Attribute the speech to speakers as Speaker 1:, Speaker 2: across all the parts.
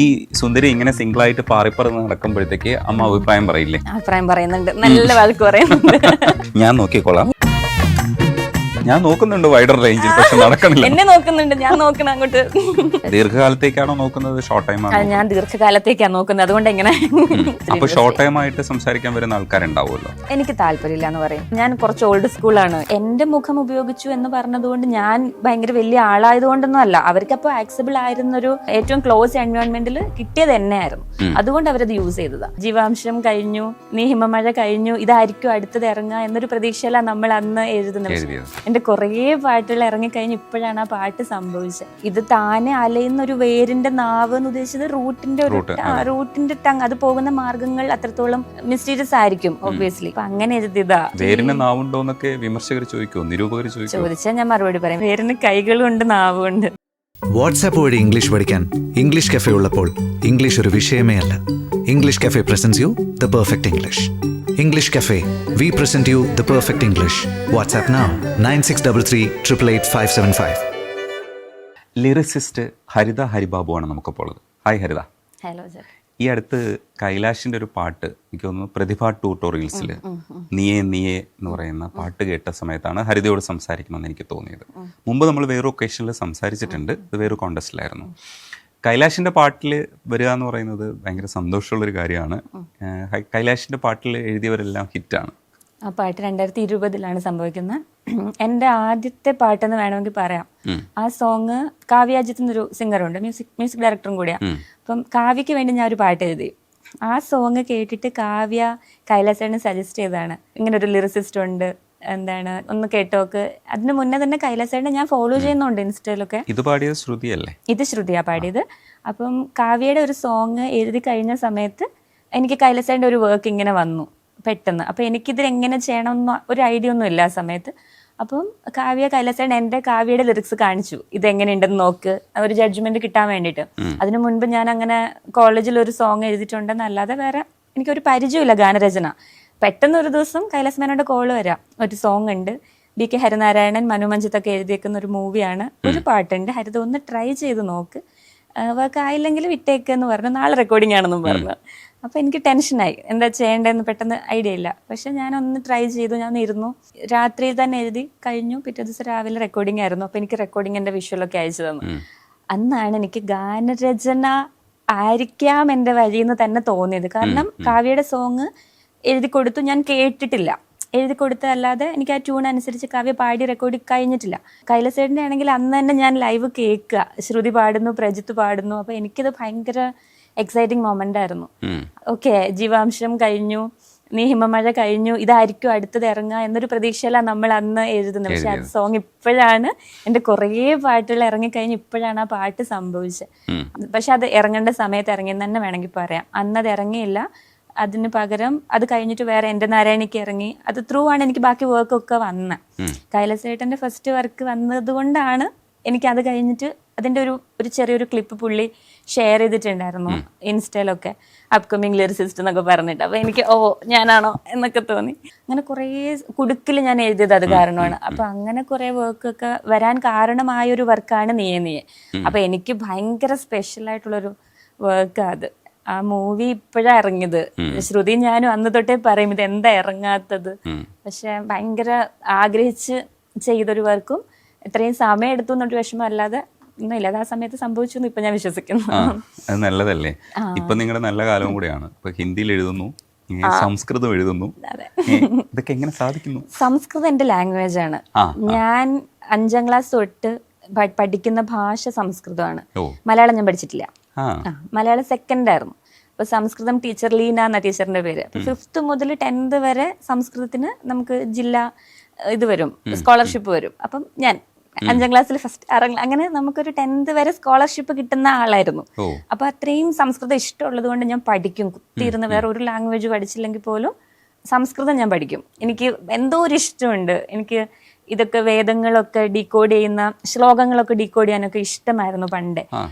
Speaker 1: ഈ സുന്ദരി ഇങ്ങനെ സിംഗിൾ ആയിട്ട് പാറിപ്പറന്ന് നടക്കുമ്പോഴത്തേക്ക് അമ്മ അഭിപ്രായം പറയില്ലേ?
Speaker 2: അഭിപ്രായം പറയുന്നുണ്ട്, നല്ല വഴക്ക് പറയുന്നുണ്ട്.
Speaker 1: ഞാൻ നോക്കിക്കോളാം, ഞാൻ നോക്കുന്നുണ്ട് വൈഡർ റേഞ്ചിൽ, പക്ഷെ നടക്കണില്ല.
Speaker 2: എന്നെ നോക്കുന്നുണ്ട്, ഞാൻ നോക്കണം അങ്ങോട്ട്.
Speaker 1: ദീർഘകാലത്തേക്കാണോ നോക്കുന്നത്, ഷോർട്ട് ടൈം ആണോ?
Speaker 2: ഞാൻ ദീർഘകാലത്തേക്കാണ് നോക്കുന്നത്, അതുകൊണ്ട് എങ്ങനെ.
Speaker 1: അപ്പൊ ഷോർട്ട് ടൈം ആയിട്ട് സംസാരിക്കാൻ വരുന്ന ആൾക്കാരുണ്ടാവുമല്ലോ.
Speaker 2: എനിക്ക് താല്പര്യമില്ല എന്ന് പറയും. ഞാൻ കുറച്ച് ഓൾഡ് സ്കൂളാണ്. എന്റെ മുഖം ഉപയോഗിച്ചു എന്ന് പറഞ്ഞതുകൊണ്ട് ഞാൻ ഭയങ്കര വലിയ ആളായതുകൊണ്ടൊന്നും അല്ല. അവർക്കപ്പോൾ ആക്സബിൾ ആയിരുന്നൊരു ഏറ്റവും ക്ലോസ് എൻവയോൺമെന്റിൽ കിട്ടിയത് എന്നെയായിരുന്നു. അതുകൊണ്ട് അവരത് യൂസ് ചെയ്തതാ. ജീവാംശം കഴിഞ്ഞു, നീ ഹിമമഴ കഴിഞ്ഞു, ഇതായിരിക്കും അടുത്തത് ഇറങ്ങുക എന്നൊരു പ്രതീക്ഷയിലാണ് നമ്മൾ അന്ന് എഴുതുന്നത്. എന്റെ കുറേ പാട്ടുകൾ ഇറങ്ങിക്കഴിഞ്ഞ് ഇപ്പോഴാണ് ആ പാട്ട് സംഭവിച്ചത്. ഇത് താനെ അലയുന്ന ഒരു വേരിന്റെ നാവ് എന്ന് ഉദ്ദേശിച്ചത് റൂട്ടിന്റെ ടങ്, അത് പോകുന്ന മാർഗങ്ങൾ അത്രത്തോളം മിസ്റ്റീരിയസ് ആയിരിക്കും ഒബ്വിയസ്ലി. അപ്പൊ അങ്ങനെ എഴുതിയതാ.
Speaker 1: വേരിന് നാവുണ്ടോന്നൊക്കെ വിമർശകർ ചോദിക്കുമോ, നിരൂപകർ
Speaker 2: ചോദിച്ചാൽ ഞാൻ മറുപടി പറയും, വേരിന് കൈകളുണ്ട്, നാവുണ്ട്.
Speaker 3: വാട്സാപ്പ് വഴി ഇംഗ്ലീഷ് പഠിക്കാൻ ഇംഗ്ലീഷ് കഫേ ഉള്ളപ്പോൾ ഇംഗ്ലീഷ് ഒരു വിഷയമേ അല്ല. English cafe presents you the perfect English. English Cafe, we present you the perfect English. WhatsApp now 9633888575.
Speaker 1: Lyricist Haritha Haribabu ആണ് നമുക്കിപ്പോൾ ഉള്ളത്. ഹായ് ഹരിത.
Speaker 2: Hello sir.
Speaker 1: ഈ അടുത്ത് കൈലാഷിന്റെ ഒരു പാട്ട്, എനിക്ക് തോന്നുന്നു പ്രതിഭ ട്യൂട്ടോറിയൽസിൽ നീയേ നീയേ എന്ന് പറയുന്ന പാട്ട് കേട്ട സമയത്താണ് ഹരിതയോട് സംസാരിക്കണമെന്ന് എനിക്ക് തോന്നിയത്. മുമ്പ് നമ്മൾ വേറൊരു ഒക്കേഷനിൽ സംസാരിച്ചിട്ടുണ്ട്, ഇത് വേറൊരു കോണ്ടസ്റ്റിലായിരുന്നു. കൈലാഷിൻ്റെ പാട്ടിൽ വരിക എന്ന് പറയുന്നത് ഭയങ്കര സന്തോഷമുള്ളൊരു കാര്യമാണ്. കൈലാഷിൻ്റെ പാട്ടിൽ എഴുതിയവരെല്ലാം ഹിറ്റാണ്.
Speaker 2: ആ പാട്ട് 2020 സംഭവിക്കുന്നത്. എൻ്റെ ആദ്യത്തെ പാട്ടെന്ന് വേണമെങ്കിൽ പറയാം. ആ സോങ് കാവ്യ അജിത്ത് എന്നൊരു സിംഗറുണ്ട്, മ്യൂസിക് ഡയറക്ടറും കൂടിയാണ്. അപ്പം കാവ്യയ്ക്ക് വേണ്ടി ഞാൻ ഒരു പാട്ട് എഴുതി. ആ സോങ് കേട്ടിട്ട് കാവ്യ കൈലാസേട്ടന് സജസ്റ്റ് ചെയ്തതാണ്, ഇങ്ങനെ ഒരു ലിറിസിസ്റ്റ് ഉണ്ട്, എന്താണ് ഒന്ന് കേട്ടോക്ക്. അതിന് മുന്നേ തന്നെ കൈലാസേട്ടനെ ഞാൻ ഫോളോ ചെയ്യുന്നുണ്ട് ഇൻസ്റ്റയിലൊക്കെ.
Speaker 1: ഇത് പാടിയത് ശ്രുതിയല്ലേ? ഇത്
Speaker 2: ശ്രുതിയാ പാടിയത്. അപ്പം കാവ്യയുടെ ഒരു സോങ് എഴുതി കഴിഞ്ഞ സമയത്ത് എനിക്ക് കൈലാസേട്ടൻ്റെ ഒരു വർക്ക് ഇങ്ങനെ വന്നു പെട്ടെന്ന്. അപ്പം എനിക്കിതിൽ എങ്ങനെ ചെയ്യണമെന്ന് ഒരു ഐഡിയ ഒന്നും ഇല്ല ആ സമയത്ത്. അപ്പം കൈലാസേട്ടൻ എൻ്റെ കാവ്യയുടെ ലിറിക്സ് കാണിച്ചു, ഇതെങ്ങനെയുണ്ടെന്ന് നോക്ക്, ഒരു ജഡ്ജ്മെന്റ് കിട്ടാൻ വേണ്ടിയിട്ട്. അതിനു മുൻപ് ഞാൻ അങ്ങനെ കോളേജിൽ ഒരു സോങ് എഴുതിയിട്ടുണ്ടെന്നല്ലാതെ വേറെ എനിക്കൊരു പരിചയമില്ല ഗാനരചന. പെട്ടെന്ന് ഒരു ദിവസം കൈലാസ് മേനോന്റെ കോള് വരാം, ഒരു സോങ് ഉണ്ട്, BK ഹരിനാരായണൻ, മനു മഞ്ജിത്തൊക്കെ എഴുതിയേക്കുന്ന ഒരു മൂവിയാണ്, ഒരു പാട്ടുണ്ട്, ഹരിത ഒന്ന് ട്രൈ ചെയ്ത് നോക്ക്, വർക്ക് ആയില്ലെങ്കിൽ വിട്ടേക്കെന്ന് പറഞ്ഞു, നാളെ റെക്കോർഡിംഗ് ആണെന്നും പറഞ്ഞു. അപ്പോൾ എനിക്ക് ടെൻഷനായി, എന്താ ചെയ്യേണ്ടതെന്ന് പെട്ടെന്ന് ഐഡിയ ഇല്ല. പക്ഷെ ഞാനൊന്ന് ട്രൈ ചെയ്തു, ഞാൻ ഇരുന്നു, രാത്രി തന്നെ എഴുതി കഴിഞ്ഞു. പിറ്റേ ദിവസം രാവിലെ റെക്കോർഡിംഗ് ആയിരുന്നു. അപ്പോൾ എനിക്ക് റെക്കോർഡിങ്ങിൻ്റെ വിഷ്വലൊക്കെ അയച്ചു തന്നു. അന്നാണ് എനിക്ക് ഗാനരചന ആയിരിക്കാം എൻ്റെ വഴിയെന്ന് തന്നെ തോന്നിയത്. കാരണം കാവ്യയുടെ സോങ് എഴുതി കൊടുത്തു, ഞാൻ കേട്ടിട്ടില്ല. എഴുതി കൊടുത്തല്ലാതെ എനിക്ക് ആ ട്യൂൺ അനുസരിച്ച് കാവ്യ പാടി റെക്കോർഡ് കഴിഞ്ഞിട്ടില്ല. കൈലാസേട്ടൻ്റെ ആണെങ്കിൽ അന്ന് തന്നെ ഞാൻ ലൈവ് കേൾക്കുക, ശ്രുതി പാടുന്നു, പ്രജിത്ത് പാടുന്നു. അപ്പോൾ എനിക്കത് ഭയങ്കര എക്സൈറ്റിംഗ് മൊമെന്റ് ആയിരുന്നു. ഓക്കെ, ജീവാംശം കഴിഞ്ഞു, നീ ഹിമമഴ കഴിഞ്ഞു, ഇതായിരിക്കും അടുത്തത് ഇറങ്ങുക എന്നൊരു പ്രതീക്ഷയിലാണ് നമ്മൾ അന്ന് എഴുതുന്നത്. പക്ഷെ ആ സോങ് ഇപ്പോഴാണ്, എൻ്റെ കുറേ പാട്ടുകൾ ഇറങ്ങിക്കഴിഞ്ഞ് ഇപ്പോഴാണ് ആ പാട്ട് സംഭവിച്ചത്. പക്ഷെ അത് ഇറങ്ങേണ്ട സമയത്ത് ഇറങ്ങിയെന്ന് തന്നെ വേണമെങ്കിൽ പറയാം. അന്നത് ഇറങ്ങിയില്ല, അതിന് പകരം അത് കഴിഞ്ഞിട്ട് വേറെ എൻ്റെ നാരായണിക്ക് ഇറങ്ങി. അത് ത്രൂ ആണ് എനിക്ക് ബാക്കി വർക്കൊക്കെ വന്നത്. കൈലാസേട്ടൻ്റെ ഫസ്റ്റ് വർക്ക് വന്നത് കൊണ്ടാണ് എനിക്ക് അത് കഴിഞ്ഞിട്ട് അതിൻ്റെ ഒരു ചെറിയൊരു ക്ലിപ്പ് പുള്ളി ഷെയർ ചെയ്തിട്ടുണ്ടായിരുന്നു ഇൻസ്റ്റയിലൊക്കെ, അപ്കമിങ് ലിറിസിസ്റ്റ് എന്നൊക്കെ പറഞ്ഞിട്ട്. അപ്പോൾ എനിക്ക് ഞാനാണോ എന്നൊക്കെ തോന്നി. അങ്ങനെ കുറേ കുടുക്കിൽ ഞാൻ എഴുതിയത് അത് കാരണമാണ്. അപ്പോൾ അങ്ങനെ കുറേ വർക്കൊക്കെ വരാൻ കാരണമായൊരു വർക്കാണ് നീയേ നീയേ. അപ്പോൾ എനിക്ക് ഭയങ്കര സ്പെഷ്യലായിട്ടുള്ളൊരു വർക്കാണ് അത്. ആ മൂവി ഇപ്പോഴാണ് ഇറങ്ങിയത്. ശ്രുതി ഞാനും അന്ന് തൊട്ടേ പറയും, ഇത് എന്താ ഇറങ്ങാത്തത്. പക്ഷെ ഭയങ്കര ആഗ്രഹിച്ച് ചെയ്തൊരു വർക്കും ഇത്രയും സമയം എടുത്തു എന്നൊരു വിഷമം അല്ലാതെ ഒന്നുമില്ല. അത് ആ സമയത്ത് സംഭവിച്ചു എന്ന് ഇപ്പൊ ഞാൻ വിശ്വസിക്കുന്നു.
Speaker 1: അത് നല്ലതല്ലേ. ഇപ്പൊ നിങ്ങളുടെ നല്ല കാലവും കൂടെയാണ്. ഇപ്പൊ ഹിന്ദിയിൽ എഴുതുന്നു, സംസ്കൃതം എഴുതുന്നു, ഇതൊക്കെ എങ്ങനെ സാധിക്കുന്നു?
Speaker 2: സംസ്കൃതം എൻ്റെ ലാംഗ്വേജ് ആണ്. ഞാൻ 5ാം ക്ലാസ് തൊട്ട് പഠിക്കുന്ന ഭാഷ സംസ്കൃതമാണ്. മലയാളം ഞാൻ പഠിച്ചിട്ടില്ല. മലയാളം സെക്കൻഡ് ആയിരുന്നു. അപ്പൊ സംസ്കൃതം ടീച്ചർ ലീന എന്ന ടീച്ചറിന്റെ പേര്. അപ്പൊ 5th മുതൽ 10th വരെ സംസ്കൃതത്തിന് നമുക്ക് ജില്ലാ ഇത് വരും, സ്കോളർഷിപ്പ് വരും. അപ്പം ഞാൻ 5ാം ക്ലാസ്സിൽ ഫസ്റ്റ് അങ്ങനെ നമുക്കൊരു 10th വരെ സ്കോളർഷിപ്പ് കിട്ടുന്ന ആളായിരുന്നു. അപ്പൊ അത്രയും സംസ്കൃതം ഇഷ്ടമുള്ളത് കൊണ്ട് ഞാൻ പഠിക്കും, കുത്തിയിരുന്ന്. വേറെ ഒരു ലാംഗ്വേജ് പഠിച്ചില്ലെങ്കിൽ പോലും സംസ്കൃതം ഞാൻ പഠിക്കും. എനിക്ക് എന്തോ ഒരു ഇഷ്ടമുണ്ട്. എനിക്ക് ഇതൊക്കെ വേദങ്ങളൊക്കെ ഡീകോഡ് ചെയ്യുന്ന, ശ്ലോകങ്ങളൊക്കെ ഡീകോഡ് ചെയ്യാനൊക്കെ ഇഷ്ടമായിരുന്നു പണ്ട്.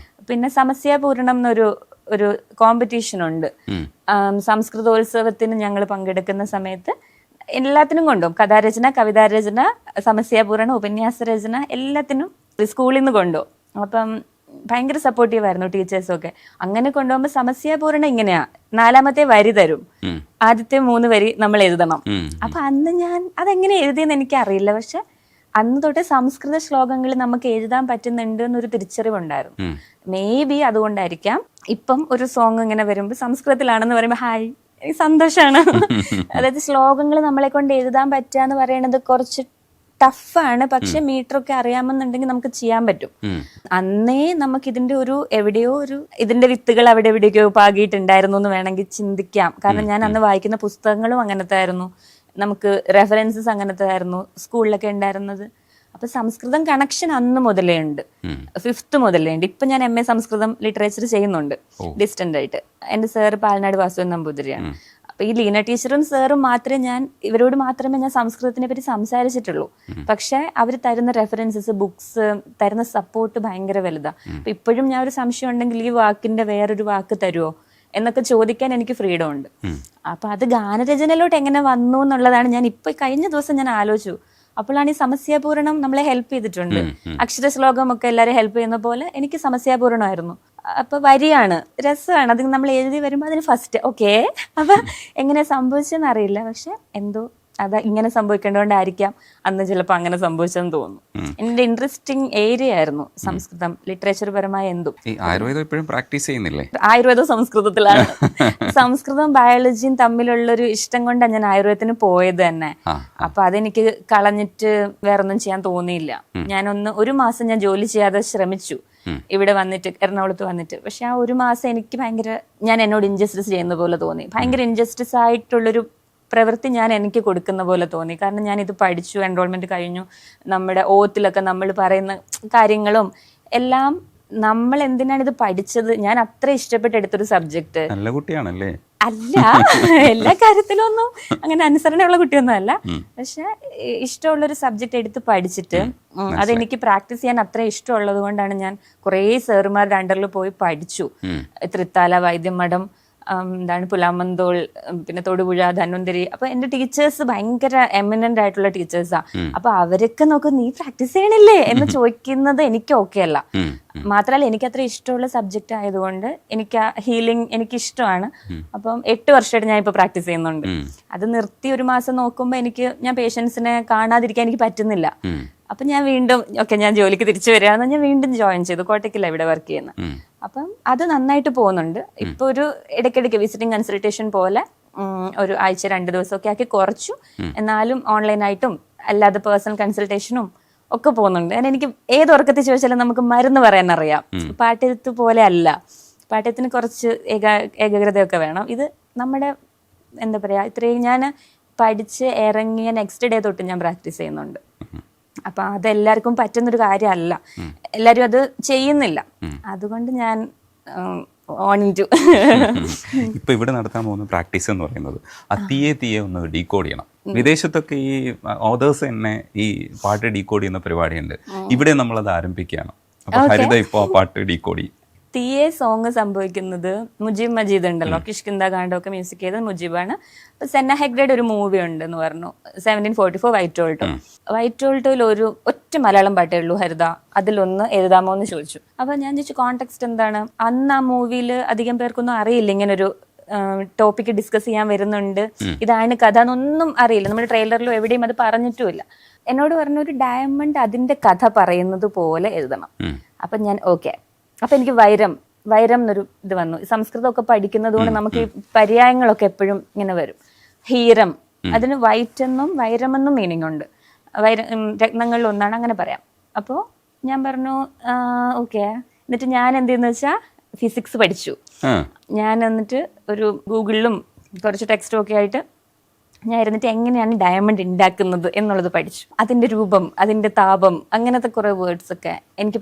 Speaker 2: പിന്നെ സമസ്യാപൂരണം എന്നൊരു കോമ്പറ്റീഷൻ ഉണ്ട്. സംസ്കൃതോത്സവത്തിന് ഞങ്ങൾ പങ്കെടുക്കുന്ന സമയത്ത് എല്ലാത്തിനും കൊണ്ടുപോകും. കഥാരചന, കവിതാരചന, സമസ്യാപൂരണം, ഉപന്യാസ രചന, എല്ലാത്തിനും സ്കൂളിൽ നിന്ന് കൊണ്ടുപോകും. അപ്പം ഭയങ്കര സപ്പോർട്ടീവ് ആയിരുന്നു ടീച്ചേഴ്സൊക്കെ. അങ്ങനെ കൊണ്ടുപോകുമ്പോൾ സമസ്യാപൂർണ്ണ ഇങ്ങനെയാ, 4ാമത്തെ വരി തരും, ആദ്യത്തെ 3 വരി നമ്മൾ എഴുതണം. അപ്പൊ അന്ന് ഞാൻ അതെങ്ങനെ എഴുതിയെന്ന് എനിക്ക് അറിയില്ല, പക്ഷെ അന്ന് തൊട്ട് സംസ്കൃത ശ്ലോകങ്ങൾ നമുക്ക് എഴുതാൻ പറ്റുന്നുണ്ട് എന്നൊരു തിരിച്ചറിവുണ്ടായിരുന്നു. മേ ബി അതുകൊണ്ടായിരിക്കാം ഇപ്പം ഒരു സോങ് ഇങ്ങനെ വരുമ്പോൾ സംസ്കൃതത്തിലാണെന്ന് പറയുമ്പോൾ ഹായ് സന്തോഷാണ്. അതായത് ശ്ലോകങ്ങൾ നമ്മളെ കൊണ്ട് എഴുതാൻ പറ്റുക എന്ന് പറയുന്നത് കുറച്ച് ടഫാണ്, പക്ഷെ മീറ്ററൊക്കെ അറിയാമെന്നുണ്ടെങ്കിൽ നമുക്ക് ചെയ്യാൻ പറ്റും. അന്നേ നമുക്ക് ഇതിന്റെ ഒരു എവിടെയോ ഒരു ഇതിന്റെ വിത്തുകൾ അവിടെ എവിടെയൊക്കെയോ പാകിയിട്ടുണ്ടായിരുന്നു എന്ന് വേണമെങ്കിൽ ചിന്തിക്കാം. കാരണം ഞാൻ അന്ന് വായിക്കുന്ന പുസ്തകങ്ങളും അങ്ങനത്തെ ആയിരുന്നു, നമുക്ക് റെഫറൻസസ് അങ്ങനത്തെ ആയിരുന്നു സ്കൂളിലൊക്കെ ഉണ്ടായിരുന്നത്. അപ്പൊ സംസ്കൃതം കണക്ഷൻ അന്ന് മുതലേ ഉണ്ട്, 5th മുതലേ ഉണ്ട്. ഇപ്പൊ ഞാൻ MA സംസ്കൃതം ലിറ്ററേച്ചർ ചെയ്യുന്നുണ്ട് ഡിസ്റ്റന്റ് ആയിട്ട്. എന്റെ സാർ പാലനാട് വാസുദേവൻ നമ്പൂതിരിയാണ്. അപ്പൊ ഈ ലീന ടീച്ചറും സാറും ഇവരോട് മാത്രമേ ഞാൻ സംസ്കൃതത്തിനെ പറ്റി സംസാരിച്ചിട്ടുള്ളൂ. പക്ഷെ അവർ തരുന്ന റെഫറൻസസ്, ബുക്സ്, തരുന്ന സപ്പോർട്ട് ഭയങ്കര വലുതാ. അപ്പൊ ഇപ്പോഴും ഞാൻ ഒരു സംശയം ഉണ്ടെങ്കിൽ ഈ വാക്കിന്റെ വേറൊരു വാക്ക് തരുമോ എന്നൊക്കെ ചോദിക്കാൻ എനിക്ക് ഫ്രീഡം ഉണ്ട്. അപ്പൊ അത് ഗാനരചനയിലോട്ട് എങ്ങനെ വന്നു എന്നുള്ളതാണ് ഞാൻ ഇപ്പൊ കഴിഞ്ഞ ദിവസം ഞാൻ ആലോചിച്ചു. അപ്പോഴാണ് ഈ സമസ്യാപൂരണം നമ്മളെ ഹെൽപ്പ് ചെയ്തിട്ടുണ്ട്. അക്ഷരശ്ലോകം ഒക്കെ എല്ലാവരും ഹെൽപ്പ് ചെയ്യുന്ന പോലെ എനിക്ക് സമസ്യാപൂരണമായിരുന്നു. അപ്പൊ വരിയാണ്, രസമാണ്, അത് നമ്മൾ എഴുതി വരുമ്പോൾ അതിന് ഫസ്റ്റ് ഓക്കെ. അപ്പൊ എങ്ങനെ സംഭവിച്ചെന്ന് അറിയില്ല, പക്ഷെ എന്തോ അത് ഇങ്ങനെ സംഭവിക്കേണ്ടതുകൊണ്ടായിരിക്കാം അന്ന് ചിലപ്പോൾ അങ്ങനെ സംഭവിച്ചെന്ന് തോന്നുന്നു. എന്റെ ഇൻട്രസ്റ്റിംഗ് ഏരിയ ആയിരുന്നു സംസ്കൃതം, ലിറ്ററേച്ചർ പരമായ എന്തും.
Speaker 1: ആയുർവേദം ഇപ്പോഴും പ്രാക്ടീസ് ചെയ്യുന്നില്ലേ?
Speaker 2: ആയുർവേദം സംസ്കൃതത്തിലാണ്. സംസ്കൃതവും ബയോളജിയും തമ്മിലുള്ളൊരു ഇഷ്ടം കൊണ്ടാണ് ഞാൻ ആയുർവേദത്തിന് പോയത് തന്നെ. അപ്പൊ അതെനിക്ക് കളഞ്ഞിട്ട് വേറൊന്നും ചെയ്യാൻ തോന്നിയില്ല. ഒരു മാസം ഞാൻ ജോലി ചെയ്യാതെ ശ്രമിച്ചു ഇവിടെ വന്നിട്ട്, എറണാകുളത്ത് വന്നിട്ട്. പക്ഷെ ആ ഒരു മാസം എനിക്ക് ഞാൻ എന്നോട് ഇൻജസ്റ്റിസ് ചെയ്യുന്ന പോലെ തോന്നി. ഭയങ്കര ഇൻജസ്റ്റിസ് ആയിട്ടുള്ളൊരു പ്രവൃത്തി ഞാൻ എനിക്ക് കൊടുക്കുന്ന പോലെ തോന്നി. കാരണം ഞാൻ ഇത് പഠിച്ചു, എൻറോൾമെന്റ് കഴിഞ്ഞു, നമ്മുടെ ഓത്തിലൊക്കെ നമ്മൾ പറയുന്ന കാര്യങ്ങളും എല്ലാം നമ്മൾ എന്തിനാണ് ഇത് പഠിച്ചത്. ഞാൻ അത്ര ഇഷ്ടപ്പെട്ട് എടുത്തൊരു സബ്ജക്ട്.
Speaker 1: നല്ല കുട്ടിയാണല്ലേ?
Speaker 2: അല്ല, എല്ലാ കാര്യത്തിലൊന്നും അങ്ങനെ അനുസരണയുള്ള കുട്ടിയൊന്നും അല്ല. പക്ഷെ ഇഷ്ടമുള്ളൊരു സബ്ജക്ട് എടുത്ത് പഠിച്ചിട്ട് അതെനിക്ക് പ്രാക്ടീസ് ചെയ്യാൻ അത്ര ഇഷ്ടമുള്ളത് കൊണ്ടാണ് ഞാൻ കുറേ സാറുമാരുടെ അണ്ടറിൽ പോയി പഠിച്ചു. തൃത്താല, വൈദ്യമഠം, പുലാമന്തോൾ, പിന്നെ തൊടുപുഴ, ധന്വന്തരി. അപ്പൊ എന്റെ ടീച്ചേഴ്സ് ഭയങ്കര എമിനന്റ് ആയിട്ടുള്ള ടീച്ചേഴ്സാ. അപ്പൊ അവരൊക്കെ നോക്ക് നീ പ്രാക്ടീസ് ചെയ്യണില്ലേ എന്ന് ചോദിക്കുന്നത് എനിക്ക് ഓക്കെ അല്ല. മാത്രമല്ല എനിക്ക് അത്ര ഇഷ്ടമുള്ള സബ്ജക്റ്റ് ആയതുകൊണ്ട് എനിക്ക് ആ ഹീലിംഗ് എനിക്ക് ഇഷ്ടമാണ്. അപ്പം 8 വർഷമായിട്ട് ഞാൻ ഇപ്പൊ പ്രാക്ടീസ് ചെയ്യുന്നുണ്ട്. അത് നിർത്തി ഒരു മാസം നോക്കുമ്പോൾ ഞാൻ പേഷ്യൻസിനെ കാണാതിരിക്കാൻ എനിക്ക് പറ്റുന്നില്ല. അപ്പൊ ഞാൻ വീണ്ടും ഞാൻ ജോലിക്ക് തിരിച്ചു വരികയാണെന്ന് ഞാൻ വീണ്ടും ജോയിൻ ചെയ്തു. കോട്ടയ്ക്കില്ല ഇവിടെ വർക്ക് ചെയ്യുന്നത്. അപ്പം അത് നന്നായിട്ട് പോകുന്നുണ്ട്. ഇപ്പൊ ഒരു ഇടയ്ക്കിടയ്ക്ക് വിസിറ്റിംഗ് കൺസൾട്ടേഷൻ പോലെ ഒരു ആഴ്ച 2 ദിവസമൊക്കെ ആക്കി കുറച്ചു. എന്നാലും ഓൺലൈനായിട്ടും അല്ലാതെ പേഴ്സണൽ കൺസൾട്ടേഷനും ഒക്കെ പോകുന്നുണ്ട്. കാരണം എനിക്ക് ഏത് ഉറക്കത്തിൽ ചോദിച്ചാലും നമുക്ക് മരുന്ന് പറയാൻ അറിയാം. പാട്യത്ത് പോലെ അല്ല, പാട്യത്തിന് കുറച്ച് ഏകാഗ്രതയൊക്കെ വേണം. ഇത് നമ്മുടെ എന്താ പറയാ, ഇത്രയും ഞാൻ പഠിച്ച് ഇറങ്ങിയ നെക്സ്റ്റ് ഡേ തൊട്ട് ഞാൻ പ്രാക്ടീസ് ചെയ്യുന്നുണ്ട്. അപ്പൊ അതെല്ലാവർക്കും പറ്റുന്നൊരു കാര്യമല്ല, എല്ലാരും അത് ചെയ്യുന്നില്ല. അതുകൊണ്ട് ഞാൻ
Speaker 1: ഇപ്പൊ ഇവിടെ നടത്താൻ പോകുന്ന പ്രാക്ടീസ് എന്ന് പറയുന്നത് തീയെ ഒന്ന് ഡീകോഡ് ചെയ്യണം. വിദേശത്തൊക്കെ ഈ ഓതേഴ്സ് തന്നെ ഈ പാട്ട് ഡീകോഡ് ചെയ്യുന്ന പരിപാടിയുണ്ട്. ഇവിടെ നമ്മളത് ആരംഭിക്കുകയാണ്. അപ്പൊ ഹരിത ഇപ്പൊ ആ പാട്ട് ഡീകോഡ് ചെയ്യും.
Speaker 2: തീയെ സോങ് സംഭവിക്കുന്നത് മുജീബ് മജീദ് ഉണ്ടല്ലോ, കിഷ്കിന്ദ കാണ്ടൊക്കെ മ്യൂസിക് ചെയ്തത് മുജീബാണ്. അപ്പൊ സെന്ന ഹെഗ്ഡേഡ് ഒരു മൂവി ഉണ്ടെന്ന് പറഞ്ഞു, 1744 വൈറ്റ് ഓൾട്ടോ. വൈറ്റ് ഓൾട്ടോയിൽ ഒരു ഒറ്റ മലയാളം പാട്ടേ ഉള്ളൂ, ഹരിത, അതിലൊന്ന് എഴുതാമോ എന്ന് ചോദിച്ചു. അപ്പൊ ഞാൻ ചോദിച്ചു കോണ്ടെക്സ്റ്റ് എന്താണ്. അന്ന് ആ മൂവിയിൽ അധികം പേർക്കൊന്നും അറിയില്ല ഇങ്ങനൊരു ടോപ്പിക്ക് ഡിസ്കസ് ചെയ്യാൻ വരുന്നുണ്ട്, ഇതാണ് കഥ എന്നൊന്നും അറിയില്ല. നമ്മുടെ ട്രെയിലറിലും എവിടെയും അത് പറഞ്ഞിട്ടുമില്ല. എന്നോട് പറഞ്ഞ ഒരു ഡയമണ്ട് അതിന്റെ കഥ പറയുന്നത് പോലെ എഴുതണം. അപ്പൊ ഞാൻ ഓക്കെ. അപ്പൊ എനിക്ക് വൈരം എന്നൊരു ഇത് വന്നു. സംസ്കൃതമൊക്കെ പഠിക്കുന്നത് കൊണ്ട് നമുക്ക് ഈ പര്യായങ്ങളൊക്കെ എപ്പോഴും ഇങ്ങനെ വരും. ഹീരം, അതിന് വൈറ്റ് എന്നും വൈരമെന്നും മീനിങ് ഉണ്ട്. രത്നങ്ങളിൽ ഒന്നാണ്, അങ്ങനെ പറയാം. അപ്പോൾ ഞാൻ പറഞ്ഞു ഓക്കെ. എന്നിട്ട് ഞാൻ എന്ത് ചെയ്യുന്ന വെച്ചാൽ ഫിസിക്സ് പഠിച്ചു. ഞാൻ എന്നിട്ട് ഒരു ഗൂഗിളിലും കുറച്ച് ടെക്സ്റ്റും ഒക്കെ ആയിട്ട് ഞാൻ ഇരുന്നിട്ട് എങ്ങനെയാണ് ഡയമണ്ട് ഉണ്ടാക്കുന്നത് എന്നുള്ളത് പഠിച്ചു. അതിന്റെ രൂപം, അതിന്റെ താപം, അങ്ങനത്തെ കുറെ വേർഡ്സ് ഒക്കെ എനിക്ക്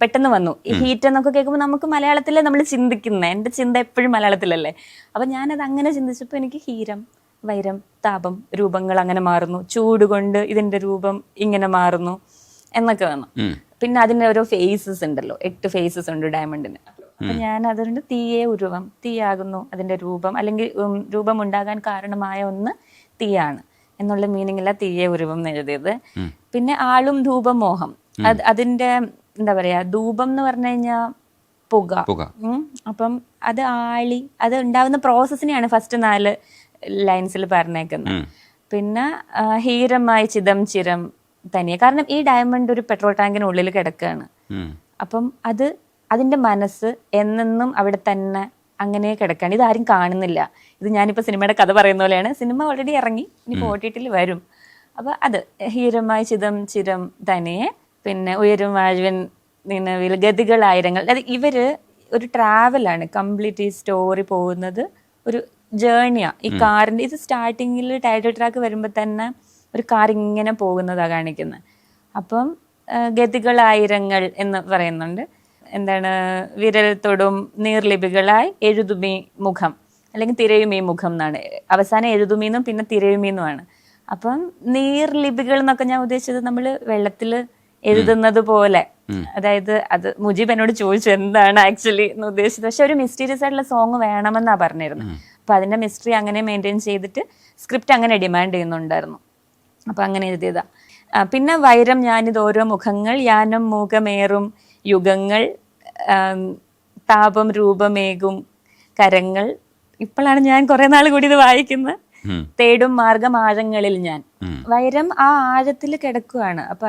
Speaker 2: പെട്ടെന്ന് വന്നു. ഈ ഹീറ്റ് എന്നൊക്കെ കേൾക്കുമ്പോൾ നമുക്ക് മലയാളത്തിലേ നമ്മൾ ചിന്തിക്കുന്നത്, എൻ്റെ ചിന്ത എപ്പോഴും മലയാളത്തിലല്ലേ. അപ്പൊ ഞാനത് അങ്ങനെ ചിന്തിച്ചപ്പോൾ എനിക്ക് ഹീരം, വൈരം, താപം, രൂപങ്ങൾ അങ്ങനെ മാറുന്നു, ചൂട് കൊണ്ട് ഇതിന്റെ രൂപം ഇങ്ങനെ മാറുന്നു എന്നൊക്കെ വന്നു. പിന്നെ അതിന്റെ ഓരോ ഫേസസ് ഉണ്ടല്ലോ, 8 ഫേസസ് ഉണ്ട് ഡയമണ്ടിന്. അപ്പൊ ഞാൻ അതുകൊണ്ട് തീയെ ഉരുവം, തീയാകുന്നു അതിന്റെ രൂപം, അല്ലെങ്കിൽ രൂപം ഉണ്ടാകാൻ കാരണമായ ഒന്ന് തീയാണ് എന്നുള്ള മീനിങ്ങില്ല തീയെ ഉരുവം എന്ന് എഴുതിയത്. പിന്നെ ആളും ധൂപം മോഹം, അതിന്റെ എന്താ പറയാ, ധൂപം എന്ന് പറഞ്ഞു കഴിഞ്ഞാൽ പുക. അപ്പം അത് ആളി, അത് ഉണ്ടാവുന്ന പ്രോസസ്സിനെയാണ് ഫസ്റ്റ് 4 ലൈൻസിൽ പറഞ്ഞേക്കുന്നത്. പിന്നെ ഹീരമായി ചിദം ചിരം തനിയെ, കാരണം ഈ ഡയമണ്ട് ഒരു പെട്രോൾ ടാങ്കിനുള്ളിൽ കിടക്കുകയാണ്. അപ്പം അതിന്റെ മനസ്സ് എന്നെന്നും അവിടെ തന്നെ അങ്ങനെ കിടക്കാണ്. ഇതാരും കാണുന്നില്ല. ഇത് ഞാനിപ്പോൾ സിനിമയുടെ കഥ പറയുന്ന പോലെയാണ്. സിനിമ ഓൾറെഡി ഇറങ്ങി, ഇനിയിപ്പോൾ OTT വരും. അപ്പോൾ അത് ഹീരമായി ചിദം ചിരം തനിയെ. പിന്നെ ഉയരും വാഴുവൻ നിലവിൽ ഗതികളായിരങ്ങൾ. അതായത് ഇവര് ഒരു ട്രാവലാണ്, കംപ്ലീറ്റ് ഈ സ്റ്റോറി പോകുന്നത് ഒരു ജേർണിയാ. ഈ കാറിന്റെ ഇത് സ്റ്റാർട്ടിങ്ങിൽ ടൈറ്റിൽ ട്രാക്ക് വരുമ്പോൾ തന്നെ ഒരു കാർ ഇങ്ങനെ പോകുന്നതാണ് കാണിക്കുന്നത്. അപ്പം ഗതികളായിരങ്ങൾ എന്ന് പറയുന്നുണ്ട്. എന്താണ്, വിരൽ തൊടും നീർലിപികളായി എഴുതുമീ മുഖം, അല്ലെങ്കിൽ തിരയുമീ മുഖം എന്നാണ്. അവസാനം എഴുതുമീന്നും പിന്നെ തിരയുമീന്നുമാണ്. അപ്പം നീർലിപികൾ എന്നൊക്കെ ഞാൻ ഉദ്ദേശിച്ചത് നമ്മൾ വെള്ളത്തിൽ എഴുതുന്നത് പോലെ. അതായത് അത് മുജീബ് എന്നോട് ചോദിച്ചു എന്താണ് ആക്ച്വലി എന്ന് ഉദ്ദേശിച്ചത്. പക്ഷെ ഒരു മിസ്റ്റീരിയസ് ആയിട്ടുള്ള സോങ് വേണമെന്നാ പറഞ്ഞിരുന്നത്. അപ്പൊ അതിന്റെ മിസ്റ്ററി അങ്ങനെ മെയിൻറ്റെയിൻ ചെയ്തിട്ട് സ്ക്രിപ്റ്റ് അങ്ങനെ ഡിമാൻഡ് ചെയ്യുന്നുണ്ടായിരുന്നു. അപ്പൊ അങ്ങനെ എഴുതിയതാ. പിന്നെ വൈരം ഞാനിത് ഓരോ മുഖങ്ങൾ, യാനം മൂകമേറും യുഗങ്ങൾ, താപം രൂപമേകും കരങ്ങൾ. ഇപ്പോഴാണ് ഞാൻ കുറെ നാൾ കൂടി ഇത് വായിക്കുന്നത്. തേടും മാർഗം ആഴങ്ങളിൽ ഞാൻ. വൈരം ആ ആഴത്തിൽ കിടക്കുകയാണ്. അപ്പൊ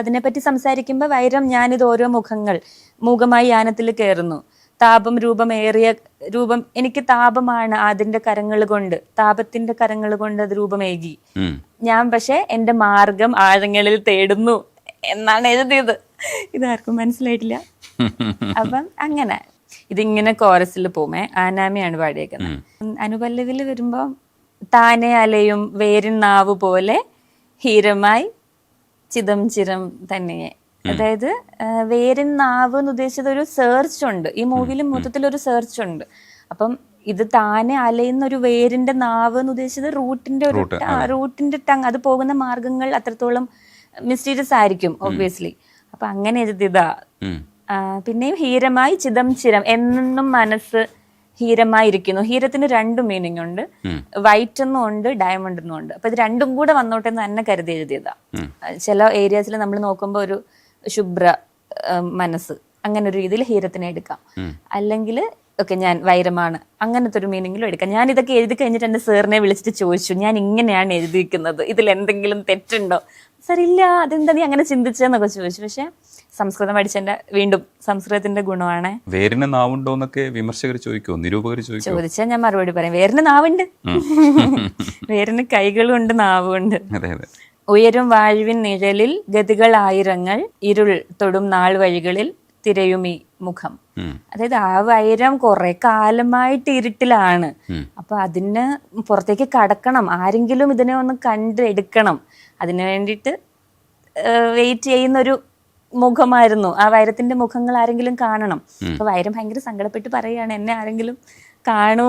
Speaker 2: അതിനെപ്പറ്റി സംസാരിക്കുമ്പോൾ വൈരം ഞാനിത് ഓരോ മുഖങ്ങൾ, മൂകമായി യാനത്തിൽ കയറുന്നു. താപം രൂപമേറിയ രൂപം, എനിക്ക് താപമാണ് അതിന്റെ കരങ്ങൾ കൊണ്ട്, താപത്തിന്റെ കരങ്ങൾ കൊണ്ട് അത് രൂപമേകി. ഞാൻ പക്ഷെ എന്റെ മാർഗം ആഴങ്ങളിൽ തേടുന്നു എന്നാണ് എഴുതിയത്. ഇതാർക്കും മനസ്സിലായിട്ടില്ല. അപ്പം അങ്ങനെ ഇതിങ്ങനെ കോറസിൽ പോമേ. ആനാമിയാണ് പാടിയേക്കുന്നത്. അനുപല്ലവിൽ വരുമ്പോ താനെ അലയും വേരിൻ നാവ് പോലെ ഹീരമായി ചിദം ചിരം തന്നെയെ. അതായത് വേരിൻ നാവ് എന്ന് ഉദ്ദേശിച്ചത് ഒരു സെർച്ച് ഉണ്ട് ഈ മൂവിയിൽ, മൊത്തത്തിലൊരു സെർച്ച് ഉണ്ട്. അപ്പം ഇത് താനെ അലയുന്ന ഒരു വേരിന്റെ നാവ് എന്ന് ഉദ്ദേശിച്ചത് റൂട്ടിന്റെ ടങ്, അത് പോകുന്ന മാർഗങ്ങൾ അത്രത്തോളം മിസ്റ്റീരിയസ് ആയിരിക്കും ഒബ്വിയസ്ലി. അപ്പൊ അങ്ങനെ എഴുതിയതാ. പിന്നെയും ഹീരമായി ചിദം ചിരം, എന്നും മനസ്സ് ഹീരമായിരിക്കുന്നു. ഹീരത്തിന് 2 മീനിങ് ഉണ്ട്, വൈറ്റ് എന്നും ഉണ്ട്, ഡയമണ്ട് എന്നും ഉണ്ട്. അപ്പൊ ഇത് രണ്ടും കൂടെ വന്നോട്ടെ എന്ന് തന്നെ കരുതി എഴുതിയതാ. ചില ഏരിയാസിൽ നമ്മൾ നോക്കുമ്പോൾ ഒരു ശുഭ്ര മനസ്സ്, അങ്ങനെ ഒരു രീതിയിൽ ഹീരത്തിനെ എടുക്കാം. അല്ലെങ്കിൽ ഓക്കെ ഞാൻ വൈരമാണ്, അങ്ങനത്തെ ഒരു മീനിങ്ങിലും എടുക്കാം. ഞാൻ ഇതൊക്കെ എഴുതി കഴിഞ്ഞിട്ട് എൻ്റെ സാറിനെ വിളിച്ചിട്ട് ചോദിച്ചു, ഞാൻ ഇങ്ങനെയാണ് എഴുതിയിരിക്കുന്നത്, ഇതിൽ എന്തെങ്കിലും തെറ്റുണ്ടോ? സാർ ഇല്ല, അതെന്താ നീ അങ്ങനെ ചിന്തിച്ചെന്നൊക്കെ ചോദിച്ചു. പക്ഷെ സംസ്കൃതം പഠിച്ചതിന്റെ വീണ്ടും സംസ്കൃതത്തിന്റെ ഗുണമാണ്.
Speaker 1: വേരിന് നാവുണ്ടോ എന്നൊക്കെ വിമർശകർ ചോദിക്കുമോ, നിരൂപകർ
Speaker 2: ചോദിച്ചാൽ ഞാൻ മറുപടി പറയാം. വേരിന് നാവുണ്ട്, വേരിന് കൈകളും ഉണ്ട്, നാവും ഉണ്ട്. ഉയരും വാഴുവിൻ നിഴലിൽ ഗതികൾ ആയിരങ്ങൾ, ഇരുൾ തൊടും നാൾ വഴികളിൽ തിരയുമീ മുഖം. അതായത് ആ വൈരം കുറെ കാലമായിട്ട് ഇരുട്ടിലാണ്. അപ്പൊ അതിന് പുറത്തേക്ക് കടക്കണം, ആരെങ്കിലും ഇതിനെ ഒന്ന് കണ്ടെടുക്കണം. അതിനു വേണ്ടിയിട്ട് വെയിറ്റ് ചെയ്യുന്നൊരു മുഖമായിരുന്നു. ആ വൈരത്തിന്റെ മുഖങ്ങൾ ആരെങ്കിലും കാണണം. അപ്പൊ വൈരം ഭയങ്കര സങ്കടപ്പെട്ട് പറയാണ്, എന്നെ ആരെങ്കിലും കാണൂ,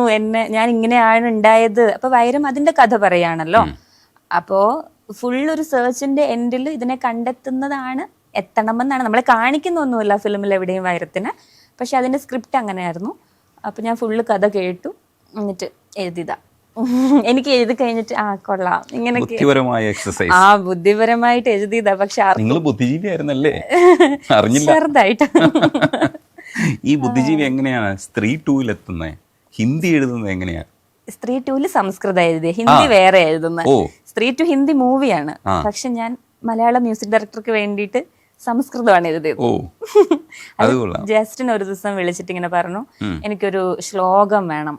Speaker 2: ഞാൻ ഇങ്ങനെയാണ് ഉണ്ടായത്. അപ്പൊ വൈരം അതിന്റെ കഥ പറയാണല്ലോ. അപ്പോ ഫുൾ ഒരു സെർച്ചിന്റെ എൻഡിൽ ഇതിനെ കണ്ടെത്തുന്നതാണ്, എത്തണമെന്നാണ്. നമ്മളെ കാണിക്കുന്നൊന്നുമില്ല ഫിലിമിൽ എവിടെയും വൈരത്തിന്. പക്ഷെ അതിന്റെ സ്ക്രിപ്റ്റ് അങ്ങനെയായിരുന്നു. അപ്പൊ ഞാൻ ഫുള്ള് കഥ കേട്ടു, എന്നിട്ട് എഴുതിയതാ. എനിക്ക് എഴുതി കഴിഞ്ഞിട്ട് കൊള്ളാം ഇങ്ങനെയൊക്കെ ബുദ്ധിപരമായിട്ട് എഴുതിയതാ. പക്ഷെ ചെറുതായിട്ട്.
Speaker 1: ഈ ബുദ്ധിജീവി എങ്ങനെയാണ് സ്ത്രീ 2-ൽ എത്തുന്നത്? ഹിന്ദി എഴുതുന്നത് എങ്ങനെയാ?
Speaker 2: സ്ത്രീ 2-ൽ സംസ്കൃതം എഴുതിയ, ഹിന്ദി വേറെ എഴുതുന്നത്. സ്ത്രീ 2 ഹിന്ദി മൂവിയാണ്. പക്ഷെ ഞാൻ മലയാളം മ്യൂസിക് ഡയറക്ടർക്ക് വേണ്ടിയിട്ട് സംസ്കൃതമാണ് എഴുതിയത്. ജസ്റ്റിന് ഒരു ദിവസം വിളിച്ചിട്ട് ഇങ്ങനെ പറഞ്ഞു, എനിക്കൊരു ശ്ലോകം വേണം.